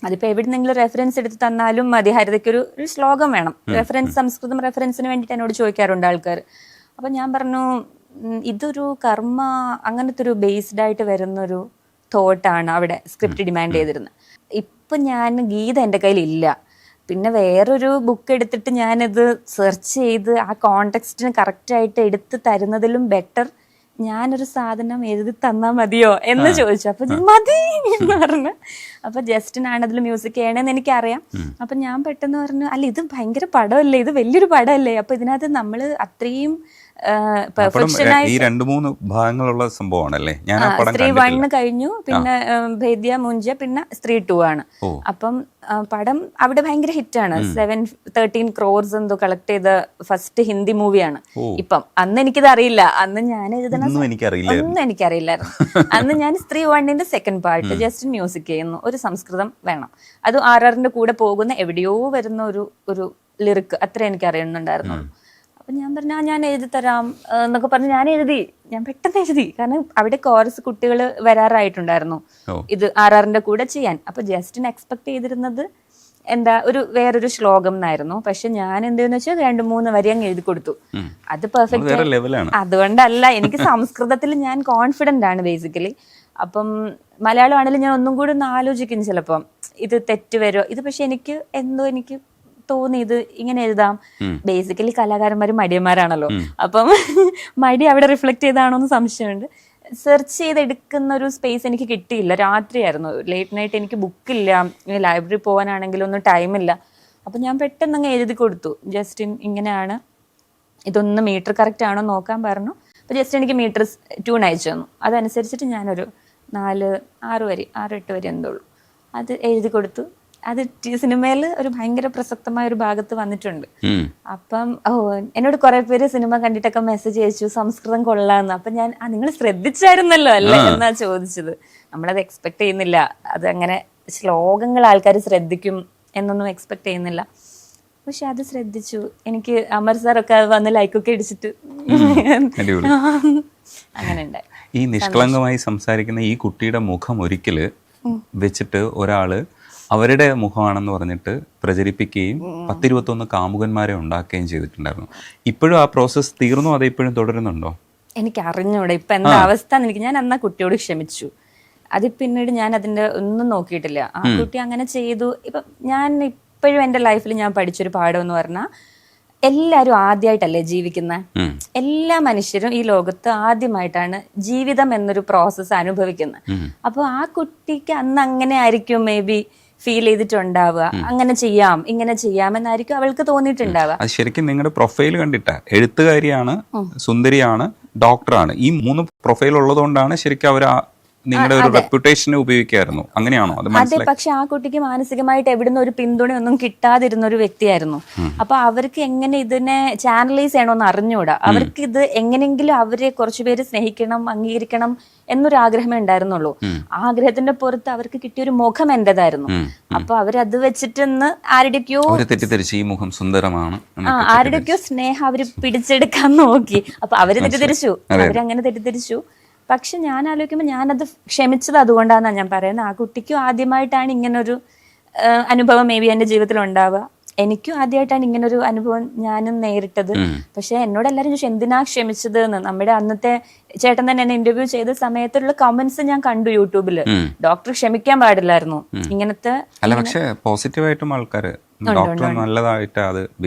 Speaker 2: അതിപ്പോ എവിടെന്നെങ്കിലും റെഫറൻസ് എടുത്ത് തന്നാലും മതി, ഹരിതയ്ക്കൊരു ശ്ലോകം വേണം. റെഫറൻസ്, സംസ്കൃതം റെഫറൻസിന് വേണ്ടിയിട്ട് എന്നോട് ചോദിക്കാറുണ്ട് ആൾക്കാർ. അപ്പൊ ഞാൻ പറഞ്ഞു, ഇതൊരു കർമ്മ അങ്ങനത്തെ ഒരു ബേസ്ഡ് ആയിട്ട് വരുന്നൊരു തോട്ടാണ് അവിടെ സ്ക്രിപ്റ്റ് ഡിമാൻഡ് ചെയ്തിരുന്നത്. ഇപ്പൊ ഞാൻ ഗീത എൻ്റെ കയ്യിൽ ഇല്ല. പിന്നെ വേറൊരു ബുക്ക് എടുത്തിട്ട് ഞാനത് സെർച്ച് ചെയ്ത് ആ കോണ്ടെക്സ്റ്റിന് കറക്റ്റായിട്ട് എടുത്ത് തരുന്നതിലും ബെറ്റർ ഞാനൊരു സാധനം എഴുതി തന്നാൽ മതിയോ എന്ന് ചോദിച്ചു. അപ്പൊ മതി എന്ന് പറഞ്ഞു. അപ്പൊ ജസ്റ്റിനാണ് അതിൽ മ്യൂസിക് ചെയ്യണമെന്ന് എനിക്കറിയാം. അപ്പൊ ഞാൻ പെട്ടെന്ന് പറഞ്ഞു, അല്ല ഇത് ഭയങ്കര പടമല്ലേ, ഇത് വലിയൊരു പടമല്ലേ, അപ്പൊ ഇതിനകത്ത് നമ്മൾ അത്രയും പെർഫെക്ഷനായി
Speaker 1: ഈ 2-3 ഭാഗങ്ങളുള്ള സംഭവമാണല്ലേ? ഞാൻ ആ പടം
Speaker 2: സ്ത്രീ 1 കഴിഞ്ഞു, പിന്നെ ഭേദ്യ മുഞ്ച, പിന്നെ സ്ത്രീ 2 ആണ്. അപ്പം പടം അവിടെ ഭയങ്കര ഹിറ്റാണ്. 13 crores എന്തോ കളക്ട് ചെയ്ത ഫസ്റ്റ് ഹിന്ദി മൂവിയാണ്. ഇപ്പം അന്ന് എനിക്കിത് അറിയില്ല, അന്ന് ഞാൻ എഴുതണ ഒന്നും എനിക്കറിയില്ലായിരുന്നു. അന്ന് ഞാൻ സ്ത്രീ 1ന്റെ സെക്കൻഡ് പാർട്ട് ജസ്റ്റ് മ്യൂസിക് ചെയ്യുന്നു. ഒരു സംസ്കൃതം വേണം, അത് RRന്റെ കൂടെ പോകുന്ന എവിടെയോ വരുന്ന ഒരു ലിറിക്ക്, അത്ര എനിക്ക് അറിയുന്നുണ്ടായിരുന്നു. അപ്പം ഞാൻ പറഞ്ഞു ഞാൻ എഴുതി തരാം എന്നൊക്കെ പറഞ്ഞ് ഞാൻ പെട്ടെന്ന് എഴുതി. കാരണം അവിടെ കോറസ് കുട്ടികൾ വരാറായിട്ടുണ്ടായിരുന്നു ഇത് RRന്റെ കൂടെ ചെയ്യാൻ. അപ്പൊ ജസ്റ്റിന് എക്സ്പെക്ട് ചെയ്തിരുന്നത് എന്താ വേറൊരു ശ്ലോകം എന്നായിരുന്നു. പക്ഷെ ഞാൻ എന്തെന്ന് വെച്ചാൽ 2-3 വരി അങ്ങ് എഴുതി കൊടുത്തു. അത് പെർഫെക്റ്റ്. അതുകൊണ്ടല്ല, എനിക്ക് സംസ്കൃതത്തിൽ ഞാൻ കോൺഫിഡന്റ് ആണ് ബേസിക്കലി. അപ്പം മലയാളം ആണെങ്കിലും ഞാൻ ഒന്നും കൂടി ഒന്ന് ആലോചിക്കും ചിലപ്പം ഇത് തെറ്റ് വരുമോ ഇത്. പക്ഷെ എനിക്ക് തോന്നി ഇത് ഇങ്ങനെ എഴുതാം. ബേസിക്കലി കലാകാരന്മാർ മടിയന്മാരാണല്ലോ, അപ്പം മടി അവിടെ റിഫ്ലക്ട് ചെയ്താണോ എന്ന് സംശയമുണ്ട്. സെർച്ച് ചെയ്തെടുക്കുന്ന ഒരു സ്പേസ് എനിക്ക് കിട്ടിയില്ല. രാത്രിയായിരുന്നു, ലേറ്റ് നൈറ്റ്, എനിക്ക് ബുക്കില്ല, ലൈബ്രറി പോകാനാണെങ്കിലും ഒന്നും ടൈമില്ല. അപ്പം ഞാൻ പെട്ടെന്ന് അങ്ങ് എഴുതി കൊടുത്തു. ജസ്റ്റിൻ ഇങ്ങനെയാണ്, ഇതൊന്ന് മീറ്റർ കറക്റ്റ് ആണോ നോക്കാൻ പറഞ്ഞു. അപ്പോൾ ജസ്റ്റ് എനിക്ക് മീറ്റർ ട്യൂൺ അയച്ചു തന്നു. അതനുസരിച്ചിട്ട് ഞാനൊരു 6 വരി 6-8 വരി എന്തോ ഉള്ളൂ അത് എഴുതി കൊടുത്തു. അത് സിനിമയിൽ ഒരു ഭയങ്കര പ്രസക്തമായ ഒരു ഭാഗത്ത് വന്നിട്ടുണ്ട്. അപ്പം എന്നോട് കുറെ പേര് സിനിമ കണ്ടിട്ടൊക്കെ മെസ്സേജ് അയച്ചു സംസ്കൃതം കൊള്ളാന്ന്. അപ്പൊ ഞാൻ നിങ്ങൾ ശ്രദ്ധിച്ചായിരുന്നല്ലോ അല്ലേ എന്നാ ചോദിച്ചത്. നമ്മളത് എക്സ്പെക്ട് ചെയ്യുന്നില്ല, അത് അങ്ങനെ ശ്ലോകങ്ങൾ ആൾക്കാർ ശ്രദ്ധിക്കും എന്നൊന്നും എക്സ്പെക്ട് ചെയ്യുന്നില്ല. പക്ഷെ അത് ശ്രദ്ധിച്ചു. എനിക്ക് അമർ സാറൊക്കെ വന്ന് ലൈക്കൊക്കെ അടിച്ചിട്ട് അങ്ങനെ ഉണ്ടായി.
Speaker 1: ഈ നിഷ്കളങ്കമായി സംസാരിക്കുന്ന ഈ കുട്ടിയുടെ മുഖം ഒരിക്കല് വെച്ചിട്ട് ഒരാള് അവരുടെ മുഖമാണെന്ന് പറഞ്ഞിട്ട് പ്രചരിപ്പിക്കുകയും 10-21 കാമുകന്മാരെ ഉണ്ടാക്കുകയും ചെയ്തിട്ടുണ്ടായിരുന്നു. ഇപ്പോഴും ആ പ്രോസസ്സ് തീർന്നു, അത് ഇപ്പോഴും തുടരുന്നുണ്ടോ?
Speaker 2: എനിക്ക് അറിഞ്ഞൂടെ ഇപ്പൊ എന്താ അവസ്ഥ. ഞാൻ അന്നാ കുട്ടിയോട് ക്ഷമിച്ചു. അത് പിന്നീട് ഞാൻ അതിന്റെ ഒന്നും നോക്കിയിട്ടില്ല. ആ കുട്ടി അങ്ങനെ ചെയ്തു. ഇപ്പം ഞാൻ ഇപ്പോഴും എൻ്റെ ലൈഫിൽ ഞാൻ പഠിച്ചൊരു പാഠം എന്ന് പറഞ്ഞാൽ, എല്ലാവരും ആദ്യമായിട്ടല്ലേ ജീവിക്കുന്നത്. എല്ലാ മനുഷ്യരും ഈ ലോകത്ത് ആദ്യമായിട്ടാണ് ജീവിതം എന്നൊരു പ്രോസസ്സ് അനുഭവിക്കുന്നത്. അപ്പോൾ ആ കുട്ടിക്ക് അന്ന് അങ്ങനെ ആയിരിക്കും മേ ബി ഫീൽ ചെയ്തിട്ടുണ്ടാവുക. അങ്ങനെ ചെയ്യാം, ഇങ്ങനെ ചെയ്യാം എന്നായിരിക്കും അവൾക്ക് തോന്നിയിട്ടുണ്ടാവുക.
Speaker 1: അത് ശരിക്കും നിങ്ങളുടെ പ്രൊഫൈൽ കണ്ടിട്ടാ, എഴുത്തുകാരിയാണ്, സുന്ദരിയാണ്, ഡോക്ടറാണ്, ഈ 3 പ്രൊഫൈൽ ഉള്ളതുകൊണ്ടാണ് ശരിക്കും അവർ നിങ്ങളുടെ ഒരു റെപ്യൂട്ടേഷനെ ഉപയോഗിക്കായിരുന്നു. അങ്ങനെയാണോ?
Speaker 2: അതെ. പക്ഷെ ആ കുട്ടിക്ക് മാനസികമായിട്ട് എവിടുന്ന് ഒരു പിന്തുണയൊന്നും കിട്ടാതിരുന്ന ഒരു വ്യക്തിയായിരുന്നു. അപ്പൊ അവർക്ക് എങ്ങനെ ഇതിനെ ചാനലൈസ് ചെയ്യണമെന്ന് അറിഞ്ഞൂടാ. അവർക്ക് ഇത് എങ്ങനെയെങ്കിലും അവരെ കുറച്ചുപേര് സ്നേഹിക്കണം, അംഗീകരിക്കണം എന്നൊരു ആഗ്രഹമേ ഉണ്ടായിരുന്നുള്ളൂ. ആഗ്രഹത്തിന്റെ പുറത്ത് അവർക്ക് കിട്ടിയൊരു മുഖം എന്റേതായിരുന്നു. അപ്പൊ അവരത് വെച്ചിട്ട് ആരുടെയൊക്കെയോ
Speaker 1: തെറ്റിദ്ധരിച്ചു, ഈ മുഖം സുന്ദരമാണ്,
Speaker 2: ആരുടെയൊക്കെയോ സ്നേഹം അവര് പിടിച്ചെടുക്കാൻ നോക്കി. അപ്പൊ അവര് തെറ്റിദ്ധരിച്ചു, അവരങ്ങനെ തെറ്റിദ്ധരിച്ചു. പക്ഷെ ഞാൻ ആലോചിക്കുമ്പോൾ ഞാനത് ക്ഷമിച്ചത് അതുകൊണ്ടാണെന്നാണ് ഞാൻ പറയുന്നത്. ആ കുട്ടിക്കും ആദ്യമായിട്ടാണ് ഇങ്ങനൊരു അനുഭവം മേ ബി എൻ്റെ ജീവിതത്തിൽ ഉണ്ടാവുക. എനിക്കും ആദ്യമായിട്ടാണ് ഇങ്ങനൊരു അനുഭവം ഞാനും നേരിട്ടത്. പക്ഷെ എന്നോട് എല്ലാവരും ചോദിച്ചു എന്തിനാ ക്ഷമിച്ചത് എന്ന്. നമ്മുടെ അന്നത്തെ ചേട്ടൻ തന്നെ എന്നെ ഇന്റർവ്യൂ ചെയ്ത സമയത്തുള്ള കമന്റ്സ് ഞാൻ കണ്ടു യൂട്യൂബില്. ഡോക്ടർ ക്ഷമിക്കാൻ പാടില്ലായിരുന്നു ഇങ്ങനത്തെ.
Speaker 1: അല്ല, പക്ഷെ പോസിറ്റീവായിട്ടും ആൾക്കാര് ഡോക്ടർ നല്ലതായിട്ട് അത്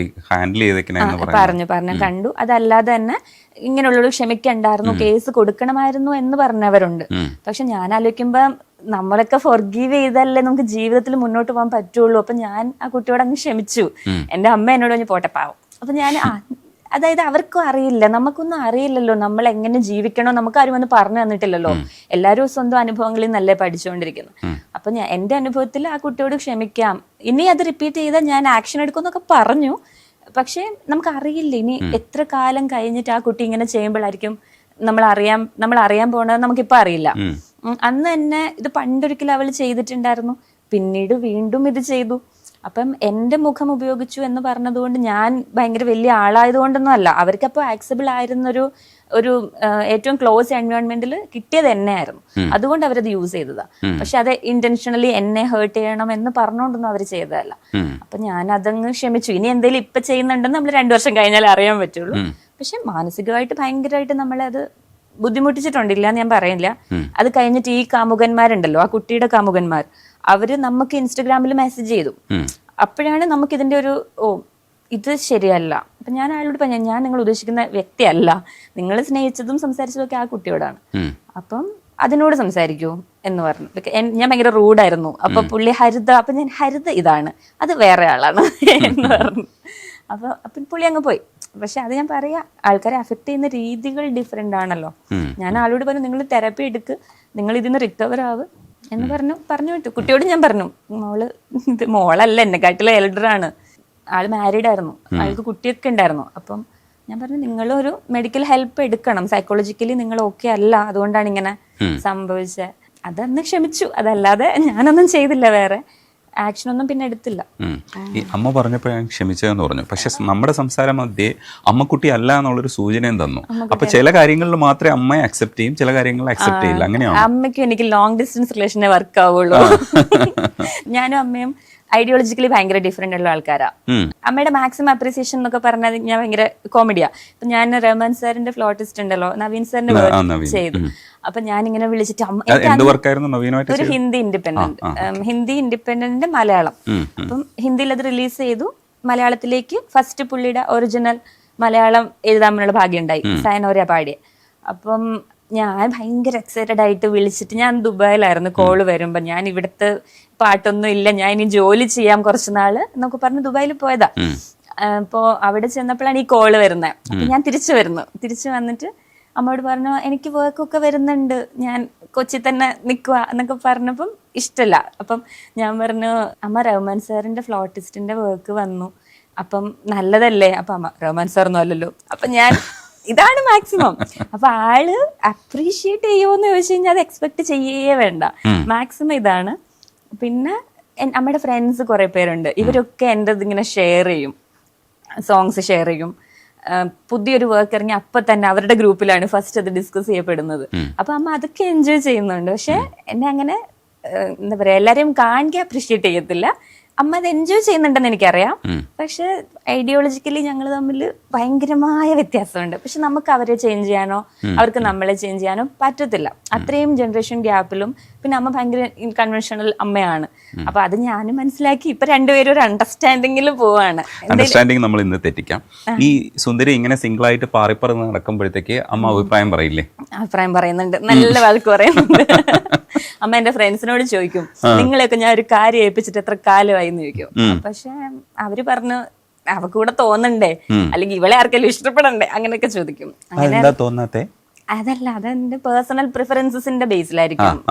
Speaker 1: ഹാൻഡിൽ ചെയ്തേക്കണെന്ന്
Speaker 2: പറഞ്ഞു കണ്ടു. അതല്ലാതെ തന്നെ ഇങ്ങനെയുള്ളൊരു ക്ഷമിക്കണ്ടായിരുന്നു, കേസ് കൊടുക്കണമായിരുന്നു എന്ന് പറഞ്ഞവരുണ്ട്. പക്ഷെ ഞാൻ ആലോചിക്കുമ്പോ നമ്മളൊക്കെ ഫോർഗീവ് ചെയ്തല്ലേ നമുക്ക് ജീവിതത്തിൽ മുന്നോട്ട് പോകാൻ പറ്റുള്ളൂ. അപ്പൊ ഞാൻ ആ കുട്ടിയോട് അങ്ങ് ക്ഷമിച്ചു. എന്റെ അമ്മ എന്നോട് പറഞ്ഞ് പോട്ടെ പാവം. അപ്പൊ ഞാൻ അതായത് അവർക്കും അറിയില്ല, നമുക്കൊന്നും അറിയില്ലല്ലോ നമ്മൾ എങ്ങനെ ജീവിക്കണോ, നമുക്ക് ആരും ഒന്ന് പറഞ്ഞു തന്നിട്ടില്ലല്ലോ. എല്ലാവരും സ്വന്തം അനുഭവങ്ങളിൽ നല്ലേ പഠിച്ചുകൊണ്ടിരിക്കുന്നു. അപ്പൊ എന്റെ അനുഭവത്തിൽ ആ കുട്ടിയോട് ക്ഷമിക്കാം, ഇനി അത് റിപ്പീറ്റ് ചെയ്താൽ ഞാൻ ആക്ഷൻ എടുക്കുമെന്നൊക്കെ പറഞ്ഞു. പക്ഷെ നമുക്ക് അറിയില്ല ഇനി എത്ര കാലം കഴിഞ്ഞിട്ട് ആ കുട്ടി ഇങ്ങനെ ചെയ്യുമ്പോഴായിരിക്കും നമ്മൾ അറിയാൻ പോണത് നമുക്കിപ്പോൾ അറിയില്ല. അന്ന് തന്നെ ഇത് പണ്ടൊരിക്കലും അവൾ ചെയ്തിട്ടുണ്ടായിരുന്നു, പിന്നീട് വീണ്ടും ഇത് ചെയ്തു. അപ്പം എൻ്റെ മുഖം ഉപയോഗിച്ചു എന്ന് പറഞ്ഞതുകൊണ്ട് ഞാൻ ഭയങ്കര വലിയ ആളായതുകൊണ്ടൊന്നും അല്ല. അവർക്കപ്പോൾ ആക്സബിൾ ആയിരുന്നൊരു ഏറ്റവും ക്ലോസ് എൻവയോൺമെന്റിൽ കിട്ടിയത് എന്നെ ആയിരുന്നു. അതുകൊണ്ട് അവരത് യൂസ് ചെയ്തതാ. പക്ഷെ അത് ഇന്റൻഷനലി എന്നെ ഹേർട്ട് ചെയ്യണം എന്ന് പറഞ്ഞുകൊണ്ടൊന്നും അവർ ചെയ്തതല്ല. അപ്പൊ ഞാൻ അതങ്ങ് ക്ഷമിച്ചു. ഇനി എന്തെങ്കിലും ഇപ്പൊ ചെയ്യുന്നുണ്ടെന്ന് നമ്മൾ 2 വർഷം കഴിഞ്ഞാൽ അറിയാൻ പറ്റുള്ളൂ. പക്ഷെ മാനസികമായിട്ട് ഭയങ്കരമായിട്ട് നമ്മളെ അത് ബുദ്ധിമുട്ടിച്ചിട്ടുണ്ടില്ല എന്ന് ഞാൻ പറയില്ല. അത് കഴിഞ്ഞിട്ട് ഈ കാമുകന്മാരുണ്ടല്ലോ, ആ കുട്ടിയുടെ കാമുകന്മാർ, അവര് നമുക്ക് ഇൻസ്റ്റഗ്രാമിൽ മെസ്സേജ് ചെയ്തു. അപ്പോഴാണ് നമുക്ക് ഇതിന്റെ ഒരു ഇത് ശരിയല്ല. അപ്പൊ ഞാൻ അയാളോട് പറഞ്ഞു, ഞാൻ നിങ്ങൾ ഉദ്ദേശിക്കുന്ന വ്യക്തിയല്ല, നിങ്ങൾ സ്നേഹിച്ചതും സംസാരിച്ചതും ഒക്കെ ആ കുട്ടിയോടാണ്, അപ്പം അതിനോട് സംസാരിക്കൂ എന്ന് പറഞ്ഞു. ഞാൻ ഭയങ്കര റൂഡായിരുന്നു. അപ്പൊ പുള്ളി ഹരിത, അപ്പൊ ഞാൻ ഹരിത ഇതാണ്, അത് വേറെ ആളാണ് എന്ന് പറഞ്ഞു. അപ്പം പുള്ളി അങ്ങ് പോയി. പക്ഷെ അത് ഞാൻ പറയാ, ആൾക്കാരെ അഫക്ട് ചെയ്യുന്ന രീതികൾ ഡിഫറെന്റ് ആണല്ലോ. ഞാൻ ആളോട് പറഞ്ഞു, നിങ്ങൾ തെറാപ്പി എടുക്ക്, നിങ്ങൾ ഇതിന്ന് റിക്കവർ ആവ് എന്ന് പറഞ്ഞു വിട്ടു. കുട്ടിയോട് ഞാൻ പറഞ്ഞു, മോളല്ല, എന്നെക്കാട്ടിലെ എൽഡറാണ്, ആള് മാരീഡ് ആയിരുന്നു, ആൾക്ക് കുട്ടിയൊക്കെ ഉണ്ടായിരുന്നു. അപ്പം ഞാൻ പറഞ്ഞു, നിങ്ങളൊരു മെഡിക്കൽ ഹെൽപ്പ് എടുക്കണം, സൈക്കോളജിക്കലി നിങ്ങൾ ഓക്കെ അല്ല, അതുകൊണ്ടാണ് ഇങ്ങനെ സംഭവിച്ചത്. അതന്ന് ക്ഷമിച്ചു, അതല്ലാതെ ഞാനൊന്നും ചെയ്തില്ല, വേറെ ആക്ഷനൊന്നും പിന്നെ എടുത്തില്ല.
Speaker 1: ഈ അമ്മ പറഞ്ഞപ്പോൾ ഞാൻ ക്ഷമിച്ചതെന്ന് പറഞ്ഞു, പക്ഷെ നമ്മുടെ സംസാരം മധ്യേ അമ്മക്കുട്ടി അല്ല എന്നുള്ളൊരു സൂചനയും തന്നു. അപ്പൊ ചില കാര്യങ്ങളിൽ മാത്രമേ അമ്മയെ അക്സെപ്റ്റ് ചെയ്യും, ചില കാര്യങ്ങളിൽ അക്സെപ്റ്റ് ചെയ്യില്ല, അങ്ങനെയാണ്.
Speaker 2: അമ്മയ്ക്കും എനിക്ക് ലോങ് ഡിസ്റ്റൻസ് റിലേഷനെ വർക്ക് ആവുള്ളൂ. ഞാനും അമ്മയും ഐഡിയോളജിക്കലി ഭയങ്കര ഡിഫറെന്റ് ഉള്ള ആൾക്കാരാ. അമ്മയുടെ മാക്സിമം അപ്രീസിയേഷൻ എന്നൊക്കെ പറഞ്ഞാൽ ഞാൻ ഭയങ്കര കോമഡിയാ. ഇപ്പൊ ഞാൻ റഹ്മാൻ സാറിന്റെ ഫ്ലോട്ടിസ്റ്റ് ഉണ്ടല്ലോ, നവീൻ സാറിന്റെ വർക്ക് ചെയ്തു. അപ്പൊ ഞാനിങ്ങനെ വിളിച്ചിട്ട് ഒരു ഹിന്ദി ഇൻഡിപെൻഡന്റ് മലയാളം. അപ്പം ഹിന്ദിയിൽ അത് റിലീസ് ചെയ്തു, മലയാളത്തിലേക്ക് ഫസ്റ്റ് പുള്ളിയുടെ ഒറിജിനൽ മലയാളം എഴുതാനുള്ള ഭാഗ്യം ഉണ്ടായി, സയനോര പാടിയ. അപ്പം ഞാൻ ഭയങ്കര എക്സൈറ്റഡ് ആയിട്ട് വിളിച്ചിട്ട്, ഞാൻ ദുബായിലായിരുന്നു, കോള് വരുമ്പോ ഞാൻ ഇവിടുത്തെ പാട്ടൊന്നും ഇല്ല, ഞാൻ ഇനി ജോലി ചെയ്യാം കുറച്ച് നാള് എന്നൊക്കെ പറഞ്ഞ് ദുബായിൽ പോയതാ. അപ്പോ അവിടെ ചെന്നപ്പോഴാണ് ഈ കോള് വരുന്നത്. അപ്പൊ ഞാൻ തിരിച്ചു വന്നിട്ട് അമ്മയോട് പറഞ്ഞു, എനിക്ക് വർക്കൊക്കെ വരുന്നുണ്ട്, ഞാൻ കൊച്ചി തന്നെ നിൽക്കുക എന്നൊക്കെ പറഞ്ഞപ്പം ഇഷ്ടമല്ല. അപ്പം ഞാൻ പറഞ്ഞു, അമ്മ റഹ്മാൻ സാറിന്റെ ഫ്ലോട്ടിസ്റ്റിന്റെ വർക്ക് വന്നു, അപ്പം നല്ലതല്ലേ? അപ്പൊ അമ്മ, റഹ്മാൻ സാറൊന്നും അല്ലല്ലോ. അപ്പൊ ഞാൻ ഇതാണ് മാക്സിമം. അപ്പൊ ആള് അപ്രീഷിയേറ്റ് ചെയ്യുമോന്ന് ചോദിച്ചു കഴിഞ്ഞാൽ അത് എക്സ്പെക്ട് ചെയ്യേ വേണ്ട, മാക്സിമം ഇതാണ്. പിന്നെ അമ്മയുടെ ഫ്രണ്ട്സ് കുറെ പേരുണ്ട്, ഇവരൊക്കെ എൻ്റെ ഇതിങ്ങനെ ഷെയർ ചെയ്യും, സോങ്സ് ഷെയർ ചെയ്യും. പുതിയൊരു വർക്ക് ഇറങ്ങി അപ്പൊ തന്നെ അവരുടെ ഗ്രൂപ്പിലാണ് ഫസ്റ്റ് അത് ഡിസ്കസ് ചെയ്യപ്പെടുന്നത്. അപ്പൊ അമ്മ അതൊക്കെ എൻജോയ് ചെയ്യുന്നുണ്ട്. പക്ഷെ എന്നെ അങ്ങനെ എന്താ പറയാ, എല്ലാരെയും കാണിക്കാൻ അപ്രീഷിയേറ്റ് ചെയ്യത്തില്ല. അമ്മ അത് എൻജോയ് ചെയ്യുന്നുണ്ടെന്ന് എനിക്കറിയാം. പക്ഷെ ഐഡിയോളജിക്കലി ഞങ്ങൾ തമ്മിൽ ഭയങ്കരമായ വ്യത്യാസമുണ്ട്. പക്ഷെ നമുക്ക് അവരെ ചേഞ്ച് ചെയ്യാനോ അവർക്ക് നമ്മളെ ചേഞ്ച് ചെയ്യാനോ പറ്റത്തില്ല. അത്രയും ജനറേഷൻ ഗ്യാപ്പിലും. പിന്നെ അമ്മ ഭയങ്കര കൺവെൻഷണൽ അമ്മയാണ്. അപ്പൊ അത് ഞാനും മനസ്സിലാക്കി. ഇപ്പൊ രണ്ടുപേരും ഒരു അണ്ടർസ്റ്റാൻഡിങ്ങിൽ പോവാണ്.
Speaker 1: അണ്ടർസ്റ്റാൻഡിങ് നമ്മൾ ഇന്ന് തെറ്റിക്കാം. ഈ സുന്ദരി ഇങ്ങനെ സിംഗിൾ ആയിട്ട് പാറിപ്പറന്ന് നടക്കുമ്പോഴത്തേക്ക് അമ്മ അഭിപ്രായം പറയില്ലേ?
Speaker 2: അഭിപ്രായം പറയുന്നുണ്ട്, നല്ല വാക്ക് പറയുന്നുണ്ട്. അമ്മ എന്റെ ഫ്രണ്ട്സിനോട് ചോദിക്കും, നിങ്ങളെയൊക്കെ ഞാൻ ഒരു കാര്യം ഏൽപ്പിച്ചിട്ട് എത്ര കാലമായി എന്ന് ചോദിക്കും. പക്ഷെ അവര് പറഞ്ഞു, അവക്ക് കൂടെ തോന്നണ്ടേ, അല്ലെങ്കിൽ ഇവളെ ആർക്കെങ്കിലും ഇഷ്ടപ്പെടണ്ടേ, അങ്ങനെയൊക്കെ ചോദിക്കും. അതല്ല, അതെന്റെ പേഴ്സണൽ പ്രിഫറൻസസിന്റെ ബേസിലായിരിക്കും.